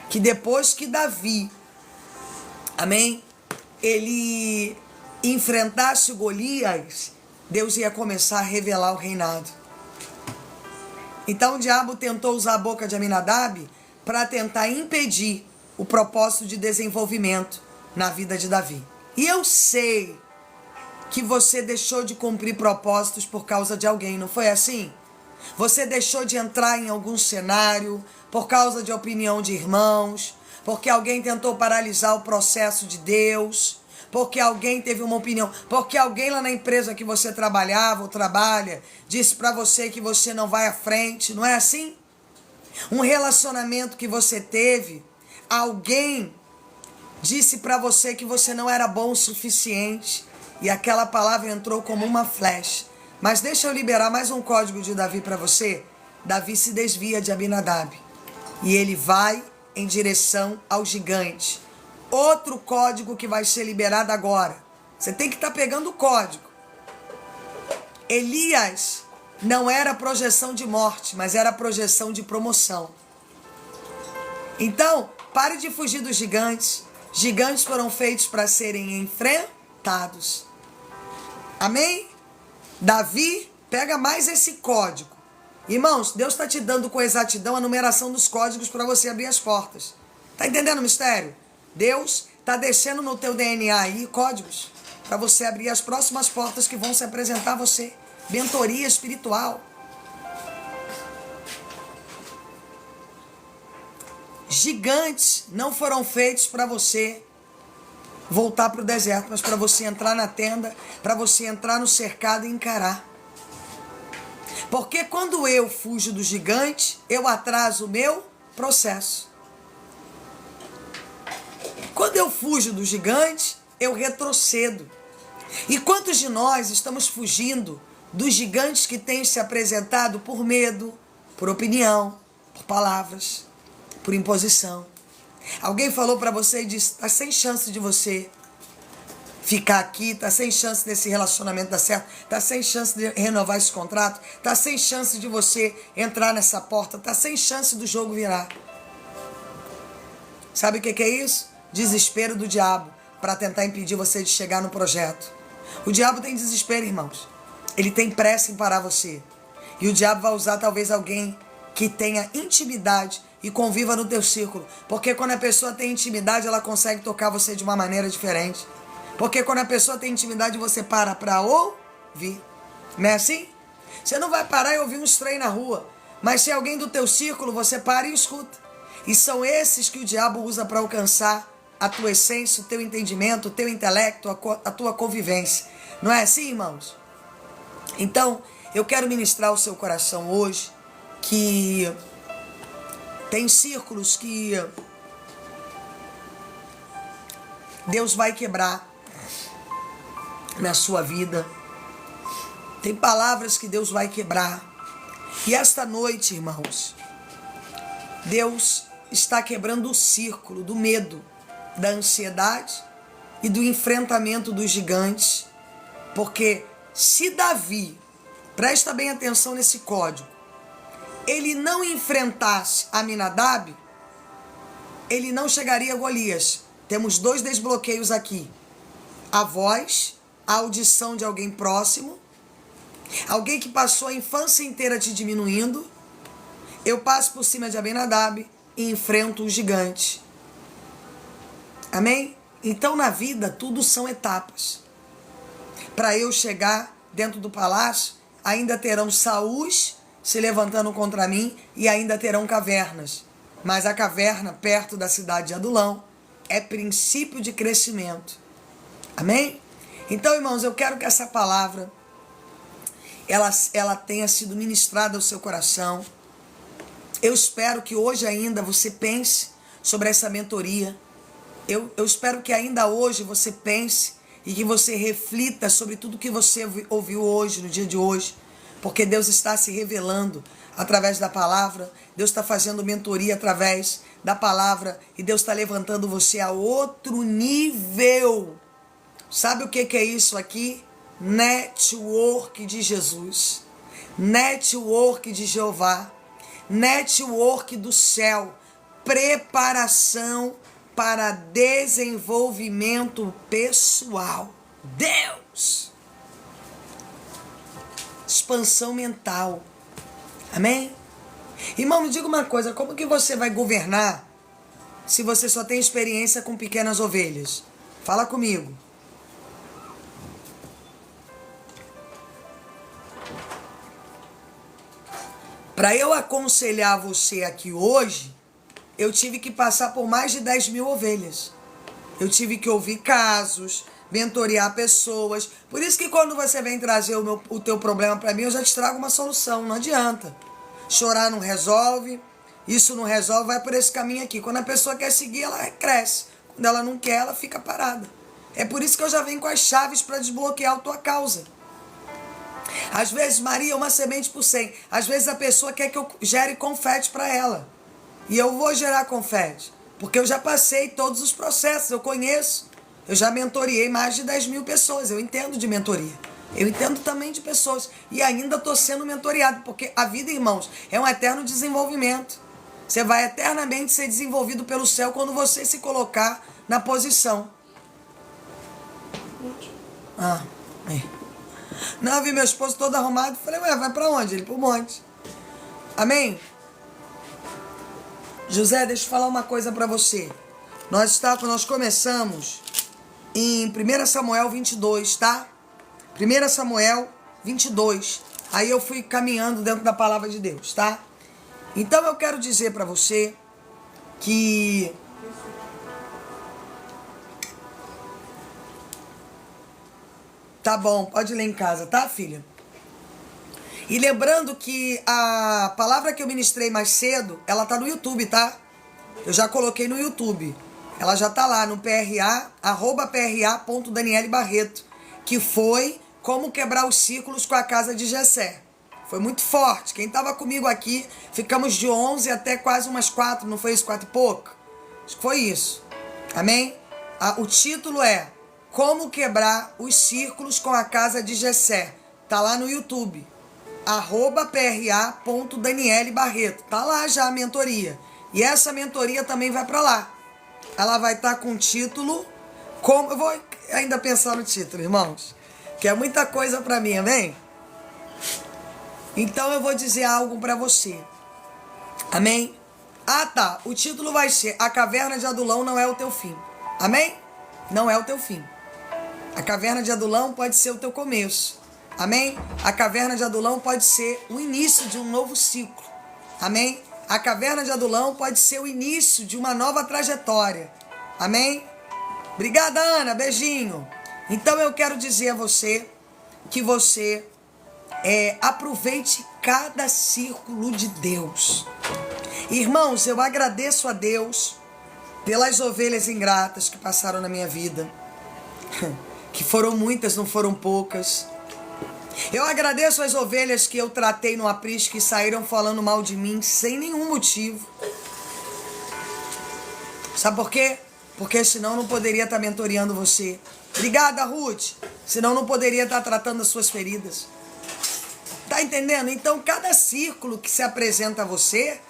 que depois que Davi, amém, ele enfrentasse o Golias, Deus ia começar a revelar o reinado. Então o diabo tentou usar a boca de Aminadab para tentar impedir o propósito de desenvolvimento na vida de Davi. E eu sei que você deixou de cumprir propósitos por causa de alguém, não foi assim? Você deixou de entrar em algum cenário por causa de opinião de irmãos, porque alguém tentou paralisar o processo de Deus, porque alguém teve uma opinião, porque alguém lá na empresa que você trabalhava ou trabalha disse para você que você não vai à frente, não é assim? Um relacionamento que você teve, alguém disse para você que você não era bom o suficiente e aquela palavra entrou como uma flecha. Mas deixa eu liberar mais um código de Davi para você. Davi se desvia de Abinadab e ele vai em direção ao gigante. Outro código que vai ser liberado agora. Você tem que estar pegando o código. Elias não era projeção de morte, mas era projeção de promoção. Então, pare de fugir dos gigantes. Gigantes foram feitos para serem enfrentados. Amém? Davi, pega mais esse código. Irmãos, Deus está te dando com exatidão a numeração dos códigos para você abrir as portas. Está entendendo o mistério? Deus está descendo no teu DNA aí códigos para você abrir as próximas portas que vão se apresentar a você. Mentoria espiritual. Gigantes não foram feitos para você voltar para o deserto, mas para você entrar na tenda, para você entrar no cercado e encarar. Porque quando eu fujo do gigante, eu atraso o meu processo. Quando eu fujo do gigante, eu retrocedo. E quantos de nós estamos fugindo dos gigantes que têm se apresentado por medo, por opinião, por palavras, por imposição? Alguém falou para você e disse, está sem chance de você ficar aqui, está sem chance desse relacionamento dar certo, está sem chance de renovar esse contrato, está sem chance de você entrar nessa porta, está sem chance do jogo virar. Sabe o que é isso? Desespero do diabo para tentar impedir você de chegar no projeto. O diabo tem desespero, irmãos. Ele tem pressa em parar você. E o diabo vai usar talvez alguém que tenha intimidade e conviva no teu círculo. Porque quando a pessoa tem intimidade, ela consegue tocar você de uma maneira diferente. Porque quando a pessoa tem intimidade, você para ouvir. Não é assim? Você não vai parar e ouvir um estranho na rua. Mas se é alguém do teu círculo, você para e escuta. E são esses que o diabo usa para alcançar a tua essência, o teu entendimento, o teu intelecto, a tua convivência. Não é assim, irmãos? Então, eu quero ministrar ao seu coração hoje que tem círculos que Deus vai quebrar na sua vida. Tem palavras que Deus vai quebrar. E esta noite, irmãos, Deus está quebrando o círculo do medo, da ansiedade e do enfrentamento dos gigantes. Porque se Davi, presta bem atenção nesse código, ele não enfrentasse Aminadab, ele não chegaria a Golias. Temos 2 desbloqueios aqui. A voz, a audição de alguém próximo, alguém que passou a infância inteira te diminuindo. Eu passo por cima de Abinadab e enfrento o gigante. Amém? Então na vida tudo são etapas. Para eu chegar dentro do palácio, ainda terão Saús se levantando contra mim e ainda terão cavernas. Mas a caverna perto da cidade de Adulão é princípio de crescimento. Amém? Então, irmãos, eu quero que essa palavra ela tenha sido ministrada ao seu coração. Eu espero que hoje ainda você pense sobre essa mentoria. Eu espero que ainda hoje você pense e que você reflita sobre tudo que você ouviu hoje, no dia de hoje. Porque Deus está se revelando através da palavra. Deus está fazendo mentoria através da palavra. E Deus está levantando você a outro nível. Sabe o que é isso aqui? Network de Jesus. Network de Jeová. Network do céu. Preparação para desenvolvimento pessoal. Deus! Expansão mental. Amém? Irmão, me diga uma coisa. Como que você vai governar se você só tem experiência com pequenas ovelhas? Fala comigo. Para eu aconselhar você aqui hoje, eu tive que passar por mais de 10.000 ovelhas. Eu tive que ouvir casos, mentorear pessoas. Por isso que quando você vem trazer o teu problema para mim, eu já te trago uma solução. Não adianta. Chorar não resolve. Isso não resolve, vai por esse caminho aqui. Quando a pessoa quer seguir, ela cresce. Quando ela não quer, ela fica parada. É por isso que eu já venho com as chaves para desbloquear a tua causa. Às vezes, Maria, uma semente por 100. Às vezes a pessoa quer que eu gere confete para ela. E eu vou gerar confete. Porque eu já passei todos os processos, eu conheço. Eu já mentoriei mais de 10 mil pessoas. Eu entendo de mentoria. Eu entendo também de pessoas. E ainda estou sendo mentoriado. Porque a vida, irmãos, é um eterno desenvolvimento. Você vai eternamente ser desenvolvido pelo céu quando você se colocar na posição. Não, eu vi meu esposo todo arrumado. Falei, ué, vai pra onde? Ele, pro monte. Amém? José, deixa eu falar uma coisa pra você. Nós começamos em 1 Samuel 22, tá? 1 Samuel 22. Aí eu fui caminhando dentro da palavra de Deus, tá? Então eu quero dizer pra você que tá bom, pode ler em casa, tá, filha? E lembrando que a palavra que eu ministrei mais cedo, ela tá no YouTube, tá? Eu já coloquei no YouTube. Ela já tá lá no PRA, @PRA.Daniele Barreto, que foi como quebrar os ciclos com a casa de Jessé. Foi muito forte. Quem tava comigo aqui, ficamos de 11 até quase umas 4, não foi isso? 4 e pouco? Acho que foi isso. Amém? O título é Como Quebrar os Círculos com a Casa de Jessé. Tá lá no YouTube. @PRA.Daniele Barreto. Tá lá já a mentoria. E essa mentoria também vai para lá. Ela vai estar com o título. Eu vou ainda pensar no título, irmãos. Que é muita coisa para mim, amém? Então eu vou dizer algo para você. Amém? Ah, tá. O título vai ser A Caverna de Adulão Não É o Teu Fim. Amém? Não é o teu fim. A caverna de Adulão pode ser o teu começo. Amém? A caverna de Adulão pode ser o início de um novo ciclo. Amém? A caverna de Adulão pode ser o início de uma nova trajetória. Amém? Obrigada, Ana. Beijinho. Então eu quero dizer a você que você aproveite cada círculo de Deus. Irmãos, eu agradeço a Deus pelas ovelhas ingratas que passaram na minha vida. Que foram muitas, não foram poucas. Eu agradeço as ovelhas que eu tratei no aprisco que saíram falando mal de mim sem nenhum motivo. Sabe por quê? Porque senão eu não poderia estar mentoreando você. Obrigada, Ruth. Senão eu não poderia estar tratando as suas feridas. Tá entendendo? Então, cada círculo que se apresenta a você...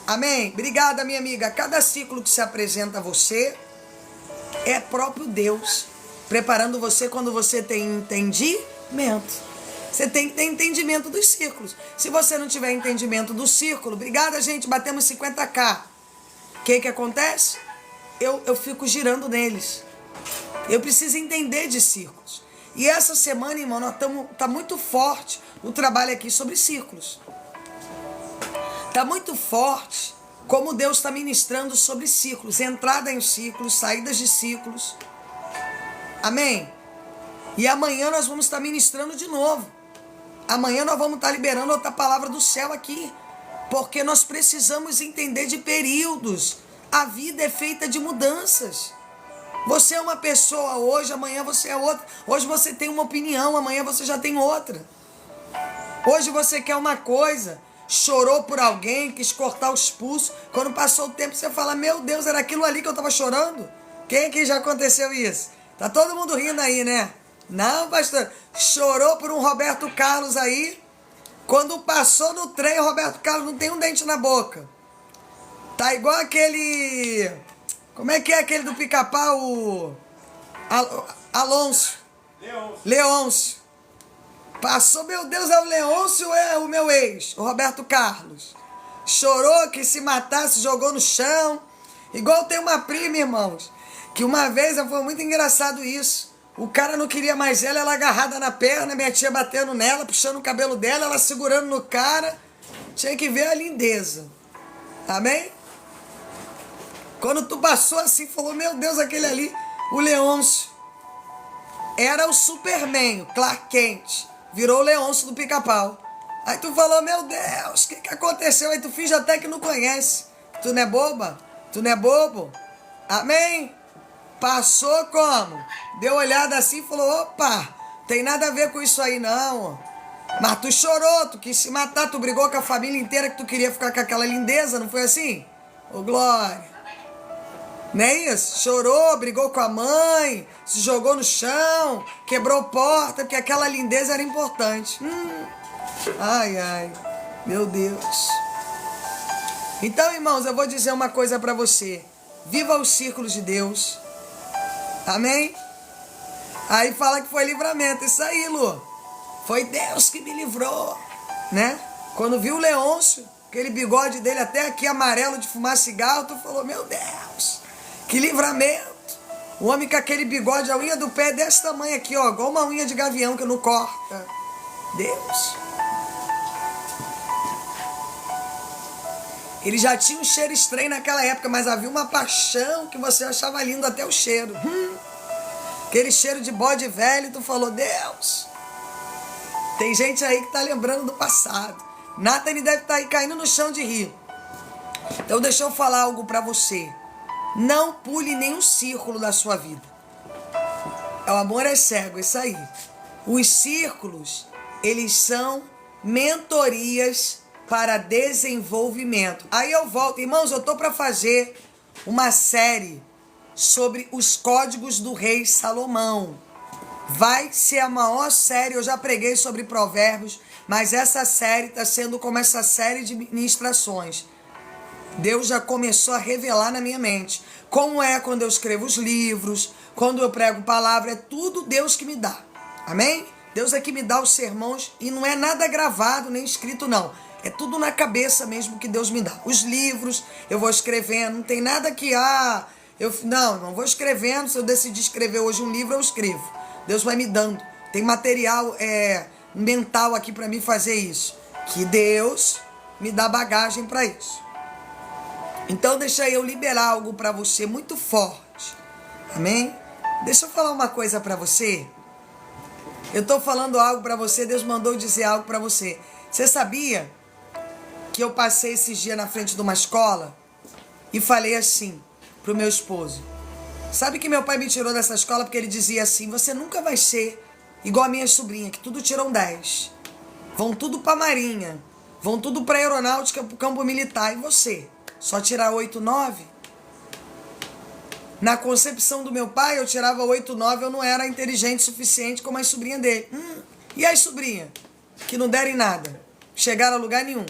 Amém? Obrigada, minha amiga. Cada ciclo que se apresenta a você é próprio Deus preparando você quando você tem entendimento. Você tem que ter entendimento dos círculos. Se você não tiver entendimento do círculo, obrigada, gente, batemos 50k. O que acontece? Eu fico girando neles. Eu preciso entender de círculos. E essa semana, irmão, tá muito forte o trabalho aqui sobre círculos. Tá muito forte como Deus está ministrando sobre ciclos, entrada em ciclos, saídas de ciclos. Amém? E amanhã nós vamos estar ministrando de novo. Amanhã nós vamos estar liberando outra palavra do céu aqui. Porque nós precisamos entender de períodos. A vida é feita de mudanças. Você é uma pessoa hoje, amanhã você é outra. Hoje você tem uma opinião, amanhã você já tem outra. Hoje você quer uma coisa, chorou por alguém, quis cortar os pulsos. Quando passou o tempo, você fala, meu Deus, era aquilo ali que eu estava chorando? Quem aqui já aconteceu isso? Tá todo mundo rindo aí, né? Não, pastor. Chorou por um Roberto Carlos aí. Quando passou no trem, o Roberto Carlos não tem um dente na boca. Tá igual aquele... Como é que é aquele do Pica-Pau? Alonso. Leôncio. Passou, meu Deus, é o Leôncio ou é o meu ex? O Roberto Carlos. Chorou que se matasse, jogou no chão. Igual tem uma prima, irmãos, que uma vez, foi muito engraçado isso. O cara não queria mais ela agarrada na perna, minha tia batendo nela, puxando o cabelo dela, ela segurando no cara. Tinha que ver a lindeza. Amém? Quando tu passou assim, falou, meu Deus, aquele ali, o Leôncio. Era o Superman, o Clark Kent. Virou o Leôncio do Pica-Pau. Aí tu falou, meu Deus, o que aconteceu? Aí tu finge até que não conhece. Tu não é boba? Tu não é bobo? Amém? Passou como? Deu olhada assim e falou, opa, Tem nada a ver com isso aí, não. Mas tu chorou, tu quis se matar, tu brigou com a família inteira que tu queria ficar com aquela lindeza, não foi assim? Ô, Glória. Não é isso? Chorou, brigou com a mãe, se jogou no chão, quebrou porta, porque aquela lindeza era importante. Ai, ai, meu Deus. Então, irmãos, eu vou dizer uma coisa pra você. Viva os círculos de Deus. Amém? Aí fala que foi livramento. Isso aí, Lu. Foi Deus que me livrou, né? Quando viu o Leôncio, aquele bigode dele até aqui amarelo de fumar cigarro, tu falou, meu Deus, que livramento. O homem com aquele bigode, a unha do pé é desse tamanho aqui, ó, igual uma unha de gavião que não corta. Deus. Ele já tinha um cheiro estranho naquela época, mas havia uma paixão que você achava lindo até o cheiro. Aquele cheiro de bode velho, tu falou, Deus. Tem gente aí que tá lembrando do passado. Nathalie deve estar aí caindo no chão de rir. Então deixa eu falar algo pra você. Não pule nenhum círculo da sua vida. O amor é cego, isso aí. Os círculos, eles são mentorias para desenvolvimento. Aí eu volto. Irmãos, eu tô para fazer uma série sobre os códigos do rei Salomão. Vai ser a maior série, eu já preguei sobre provérbios, mas essa série está sendo como essa série de ministrações. Deus já começou a revelar na minha mente. Como é quando eu escrevo os livros, quando eu prego palavra, é tudo Deus que me dá. Amém? Deus é que me dá os sermões e não é nada gravado nem escrito, não. É tudo na cabeça mesmo que Deus me dá. Os livros, eu vou escrevendo, não tem nada que, não vou escrevendo, se eu decidir escrever hoje um livro, eu escrevo. Deus vai me dando. Tem material mental aqui para mim fazer isso. Que Deus me dá bagagem para isso. Então deixa eu liberar algo para você muito forte. Amém? Deixa eu falar uma coisa para você. Eu estou falando algo para você, Deus mandou dizer algo para você. Você sabia que eu passei esses dias na frente de uma escola e falei assim pro meu esposo? Sabe que meu pai me tirou dessa escola porque ele dizia assim, você nunca vai ser igual a minha sobrinha, que tudo tiram 10. Vão tudo pra marinha, vão tudo pra aeronáutica, pro campo militar. E você? Só tirar 8, 9? Na concepção do meu pai, eu tirava 8, 9, eu não era inteligente o suficiente como as sobrinhas dele. E as sobrinhas? Que não deram em nada. Chegaram a lugar nenhum.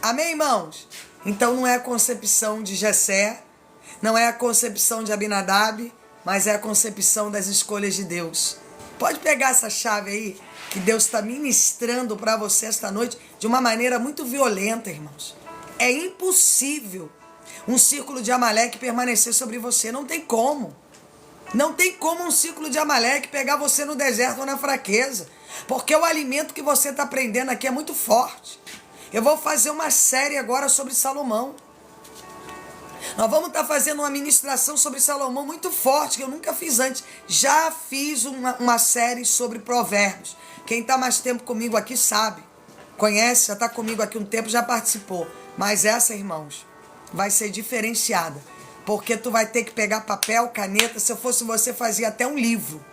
Amém, irmãos? Então não é a concepção de Jessé, não é a concepção de Abinadab, mas é a concepção das escolhas de Deus. Pode pegar essa chave aí, que Deus está ministrando para você esta noite de uma maneira muito violenta, irmãos. É impossível um círculo de Amaleque permanecer sobre você. Não tem como. Não tem como um círculo de Amaleque pegar você no deserto ou na fraqueza. Porque o alimento que você está aprendendo aqui é muito forte. Eu vou fazer uma série agora sobre Salomão. Nós vamos estar fazendo uma ministração sobre Salomão muito forte, que eu nunca fiz antes. Já fiz uma série sobre provérbios. Quem está mais tempo comigo aqui sabe. Conhece, já está comigo aqui um tempo, já participou. Mas essa, irmãos, vai ser diferenciada. Porque tu vai ter que pegar papel, caneta. Se eu fosse você, fazia até um livro.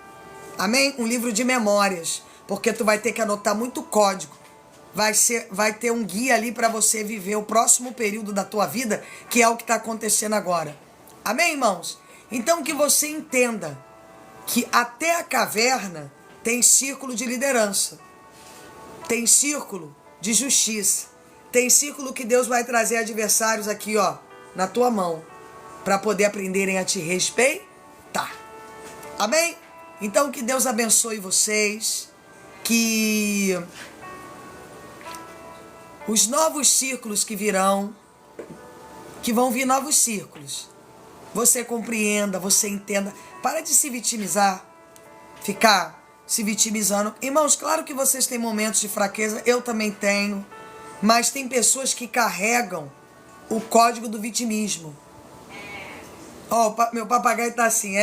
Amém? Um livro de memórias. Porque tu vai ter que anotar muito código. Vai ter um guia ali para você viver o próximo período da tua vida, que é o que está acontecendo agora. Amém, irmãos? Então que você entenda que até a caverna tem círculo de liderança. Tem círculo de justiça. Tem círculo que Deus vai trazer adversários aqui, ó, na tua mão, para poder aprenderem a te respeitar. Amém? Então que Deus abençoe vocês, que os novos círculos que virão, que vão vir novos círculos, você compreenda, você entenda. Para de se vitimizar, ficar se vitimizando. Irmãos, claro que vocês têm momentos de fraqueza, eu também tenho, mas tem pessoas que carregam o código do vitimismo. Ó, meu papagaio tá assim,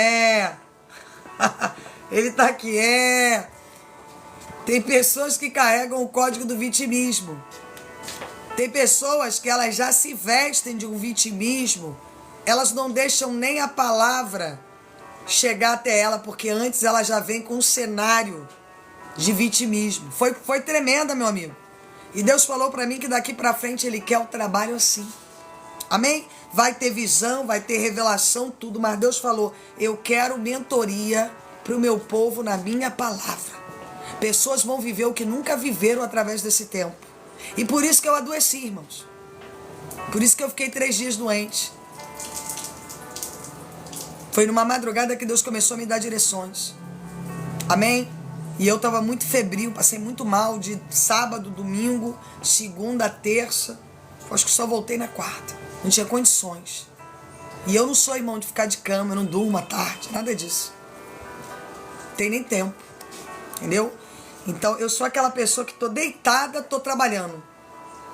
ele tá aqui, Tem pessoas que carregam o código do vitimismo. Tem pessoas que elas já se vestem de um vitimismo, elas não deixam nem a palavra chegar até ela, porque antes ela já vem com um cenário de vitimismo. Foi tremenda, meu amigo. E Deus falou para mim que daqui para frente Ele quer o trabalho assim. Amém? Vai ter visão, vai ter revelação, tudo. Mas Deus falou, eu quero mentoria para o meu povo na minha palavra. Pessoas vão viver o que nunca viveram através desse tempo. E por isso que eu adoeci, irmãos. Por isso que eu fiquei 3 dias doente. Foi numa madrugada que Deus começou a me dar direções. Amém? E eu estava muito febril, passei muito mal de sábado, domingo, segunda, terça. Acho que só voltei na quarta. Não tinha condições. E eu não sou, irmão, de ficar de cama, eu não durmo à tarde, nada disso. Não tem nem tempo. Entendeu? Então, eu sou aquela pessoa que tô deitada, tô trabalhando.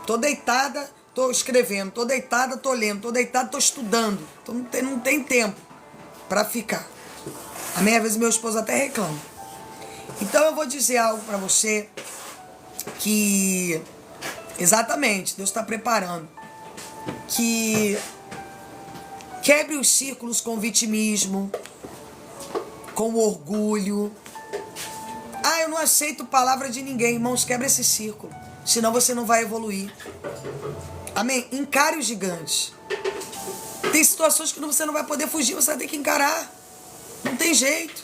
Tô deitada, tô escrevendo. Tô deitada, tô lendo. Tô deitada, tô estudando. Então, não tem tempo para ficar. Amém? Às vezes meu esposo até reclama. Então, eu vou dizer algo para você que... Exatamente, Deus está preparando. Que quebre os círculos com vitimismo, com orgulho. Ah, eu não aceito palavra de ninguém. Irmãos, quebra esse círculo. Senão você não vai evoluir. Amém? Encare os gigantes. Tem situações que você não vai poder fugir, você vai ter que encarar. Não tem jeito.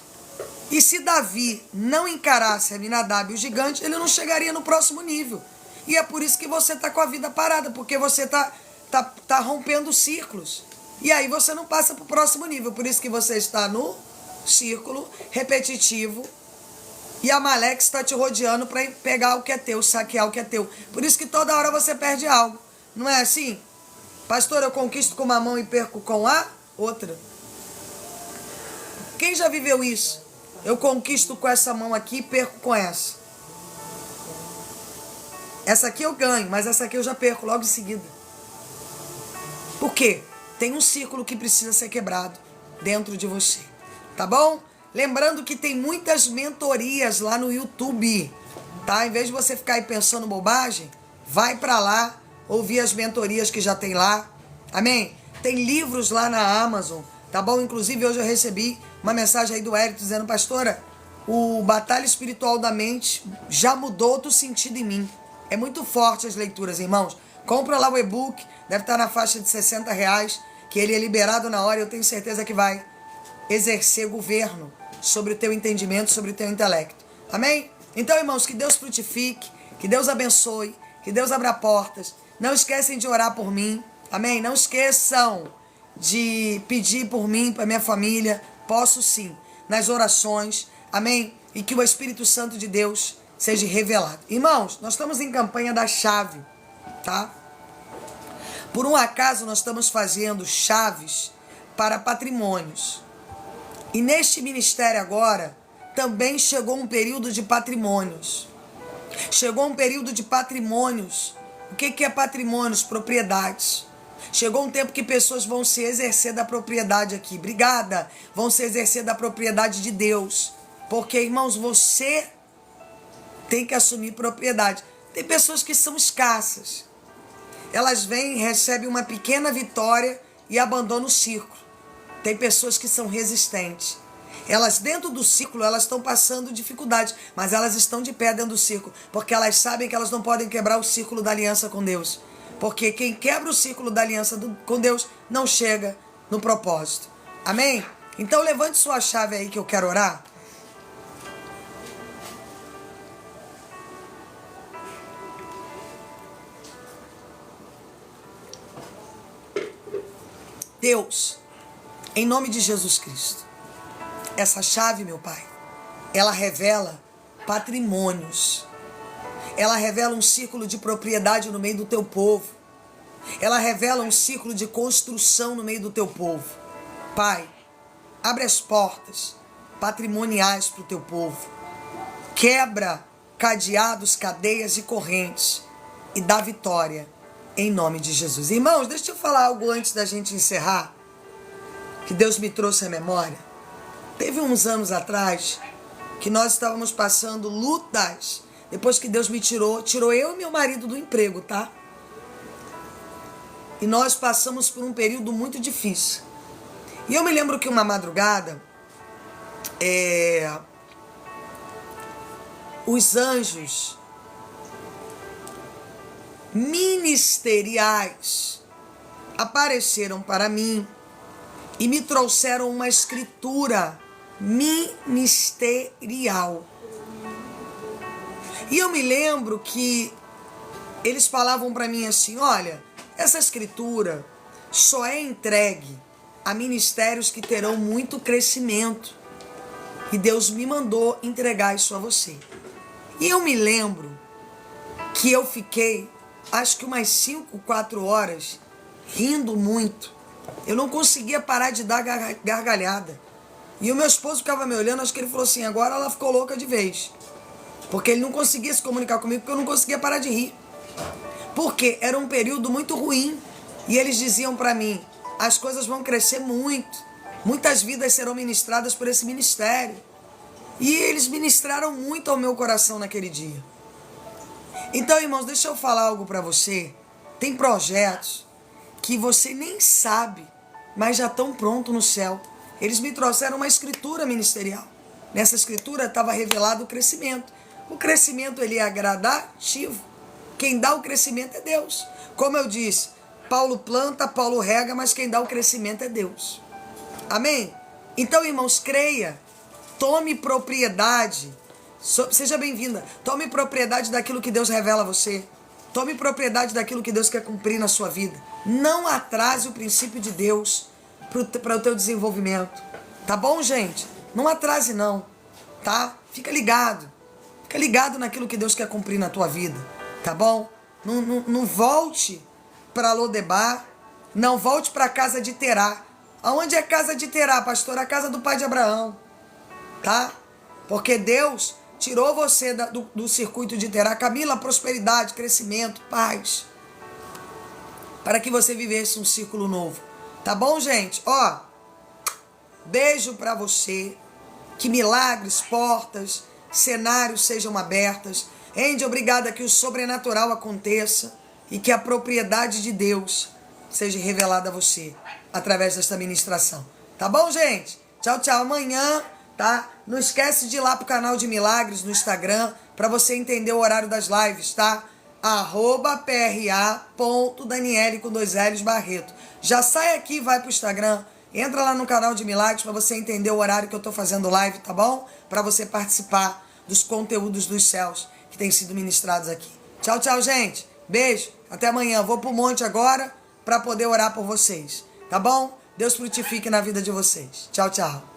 E se Davi não encarasse Abinadab e o gigante, ele não chegaria no próximo nível. E é por isso que você está com a vida parada, porque você tá rompendo círculos. E aí você não passa para o próximo nível. Por isso que você está no círculo repetitivo. E Amaleque está te rodeando para pegar o que é teu, saquear o que é teu. Por isso que toda hora você perde algo. Não é assim? Pastor, eu conquisto com uma mão e perco com a outra. Quem já viveu isso? Eu conquisto com essa mão aqui e perco com essa. Essa aqui eu ganho, mas essa aqui eu já perco logo em seguida. Por quê? Tem um círculo que precisa ser quebrado dentro de você. Tá bom? Lembrando que tem muitas mentorias lá no YouTube. Tá? Em vez de você ficar aí pensando bobagem, vai pra lá, ouvir as mentorias que já tem lá. Amém? Tem livros lá na Amazon. Tá bom? Inclusive hoje eu recebi uma mensagem aí do Érico dizendo, pastora, o Batalha Espiritual da Mente já mudou outro sentido em mim. É muito forte as leituras, irmãos. Compra lá o e-book, deve estar na faixa de R$60, que ele é liberado na hora e eu tenho certeza que vai exercer governo sobre o teu entendimento, sobre o teu intelecto. Amém? Então, irmãos, que Deus frutifique, que Deus abençoe, que Deus abra portas. Não esquecem de orar por mim. Amém? Não esqueçam de pedir por mim, para minha família. Posso sim, nas orações. Amém? E que o Espírito Santo de Deus seja revelado. Irmãos, nós estamos em campanha da chave, tá? Por um acaso, nós estamos fazendo chaves para patrimônios. E neste ministério agora, também chegou um período de patrimônios. Chegou um período de patrimônios. O que é patrimônios? Propriedades. Chegou um tempo que pessoas vão se exercer da propriedade aqui. Obrigada. Vão se exercer da propriedade de Deus. Porque, irmãos, você tem que assumir propriedade. Tem pessoas que são escassas. Elas vêm, recebem uma pequena vitória e abandonam o círculo. Tem pessoas que são resistentes. Elas dentro do círculo, elas estão passando dificuldades, mas elas estão de pé dentro do círculo, porque elas sabem que elas não podem quebrar o círculo da aliança com Deus. Porque quem quebra o círculo da aliança com Deus não chega no propósito. Amém? Então levante sua chave aí que eu quero orar. Deus, em nome de Jesus Cristo, essa chave, meu Pai, ela revela patrimônios. Ela revela um círculo de propriedade no meio do teu povo. Ela revela um círculo de construção no meio do teu povo. Pai, abre as portas patrimoniais para o teu povo. Quebra cadeados, cadeias e correntes e dá vitória em nome de Jesus. Irmãos, deixa eu falar algo antes da gente encerrar, que Deus me trouxe à memória. Teve uns anos atrás que nós estávamos passando lutas. Depois que Deus me tirou eu e meu marido do emprego, tá? E nós passamos por um período muito difícil. E eu me lembro que uma madrugada, os anjos ministeriais apareceram para mim e me trouxeram uma escritura ministerial. E eu me lembro que eles falavam para mim assim: olha, essa escritura só é entregue a ministérios que terão muito crescimento. E Deus me mandou entregar isso a você. E eu me lembro que eu fiquei, acho que umas 5, 4 horas, rindo muito. Eu não conseguia parar de dar gargalhada. E o meu esposo ficava me olhando, acho que ele falou assim: agora ela ficou louca de vez. Porque ele não conseguia se comunicar comigo, porque eu não conseguia parar de rir. Porque era um período muito ruim. E eles diziam para mim: as coisas vão crescer muito. Muitas vidas serão ministradas por esse ministério. E eles ministraram muito ao meu coração naquele dia. Então, irmãos, deixa eu falar algo para você. Tem projetos que você nem sabe, mas já estão prontos no céu. Eles me trouxeram uma escritura ministerial. Nessa escritura estava revelado o crescimento. O crescimento, ele é gradativo. Quem dá o crescimento é Deus. Como eu disse, Paulo planta, Paulo rega, mas quem dá o crescimento é Deus. Amém? Então, irmãos, creia. Tome propriedade. Seja bem-vinda. Tome propriedade daquilo que Deus revela a você. Tome propriedade daquilo que Deus quer cumprir na sua vida. Não atrase o princípio de Deus para o teu desenvolvimento. Tá bom, gente? Não atrase não, tá? Fica ligado. Fica ligado naquilo que Deus quer cumprir na tua vida. Tá bom? Não volte para Lodebar. Não volte para a casa de Terá. Aonde é a casa de Terá, pastor? A casa do pai de Abraão. Tá? Porque Deus tirou você do circuito de Terá. Camila, prosperidade, crescimento, paz. Para que você vivesse um círculo novo. Tá bom, gente? Ó, beijo para você. Que milagres, portas, cenários sejam abertas. Andy, obrigada que o sobrenatural aconteça e que a propriedade de Deus seja revelada a você através desta ministração. Tá bom, gente? Tchau, tchau. Amanhã, tá? Não esquece de ir lá pro canal de Milagres no Instagram para você entender o horário das lives, tá? @pra.daniele com 2 L's Barreto. Já sai aqui e vai pro Instagram. Entra lá no canal de Milagres para você entender o horário que eu tô fazendo live, tá bom? Para você participar dos conteúdos dos céus que têm sido ministrados aqui. Tchau, tchau, gente. Beijo. Até amanhã. Vou pro monte agora para poder orar por vocês. Tá bom? Deus frutifique na vida de vocês. Tchau, tchau.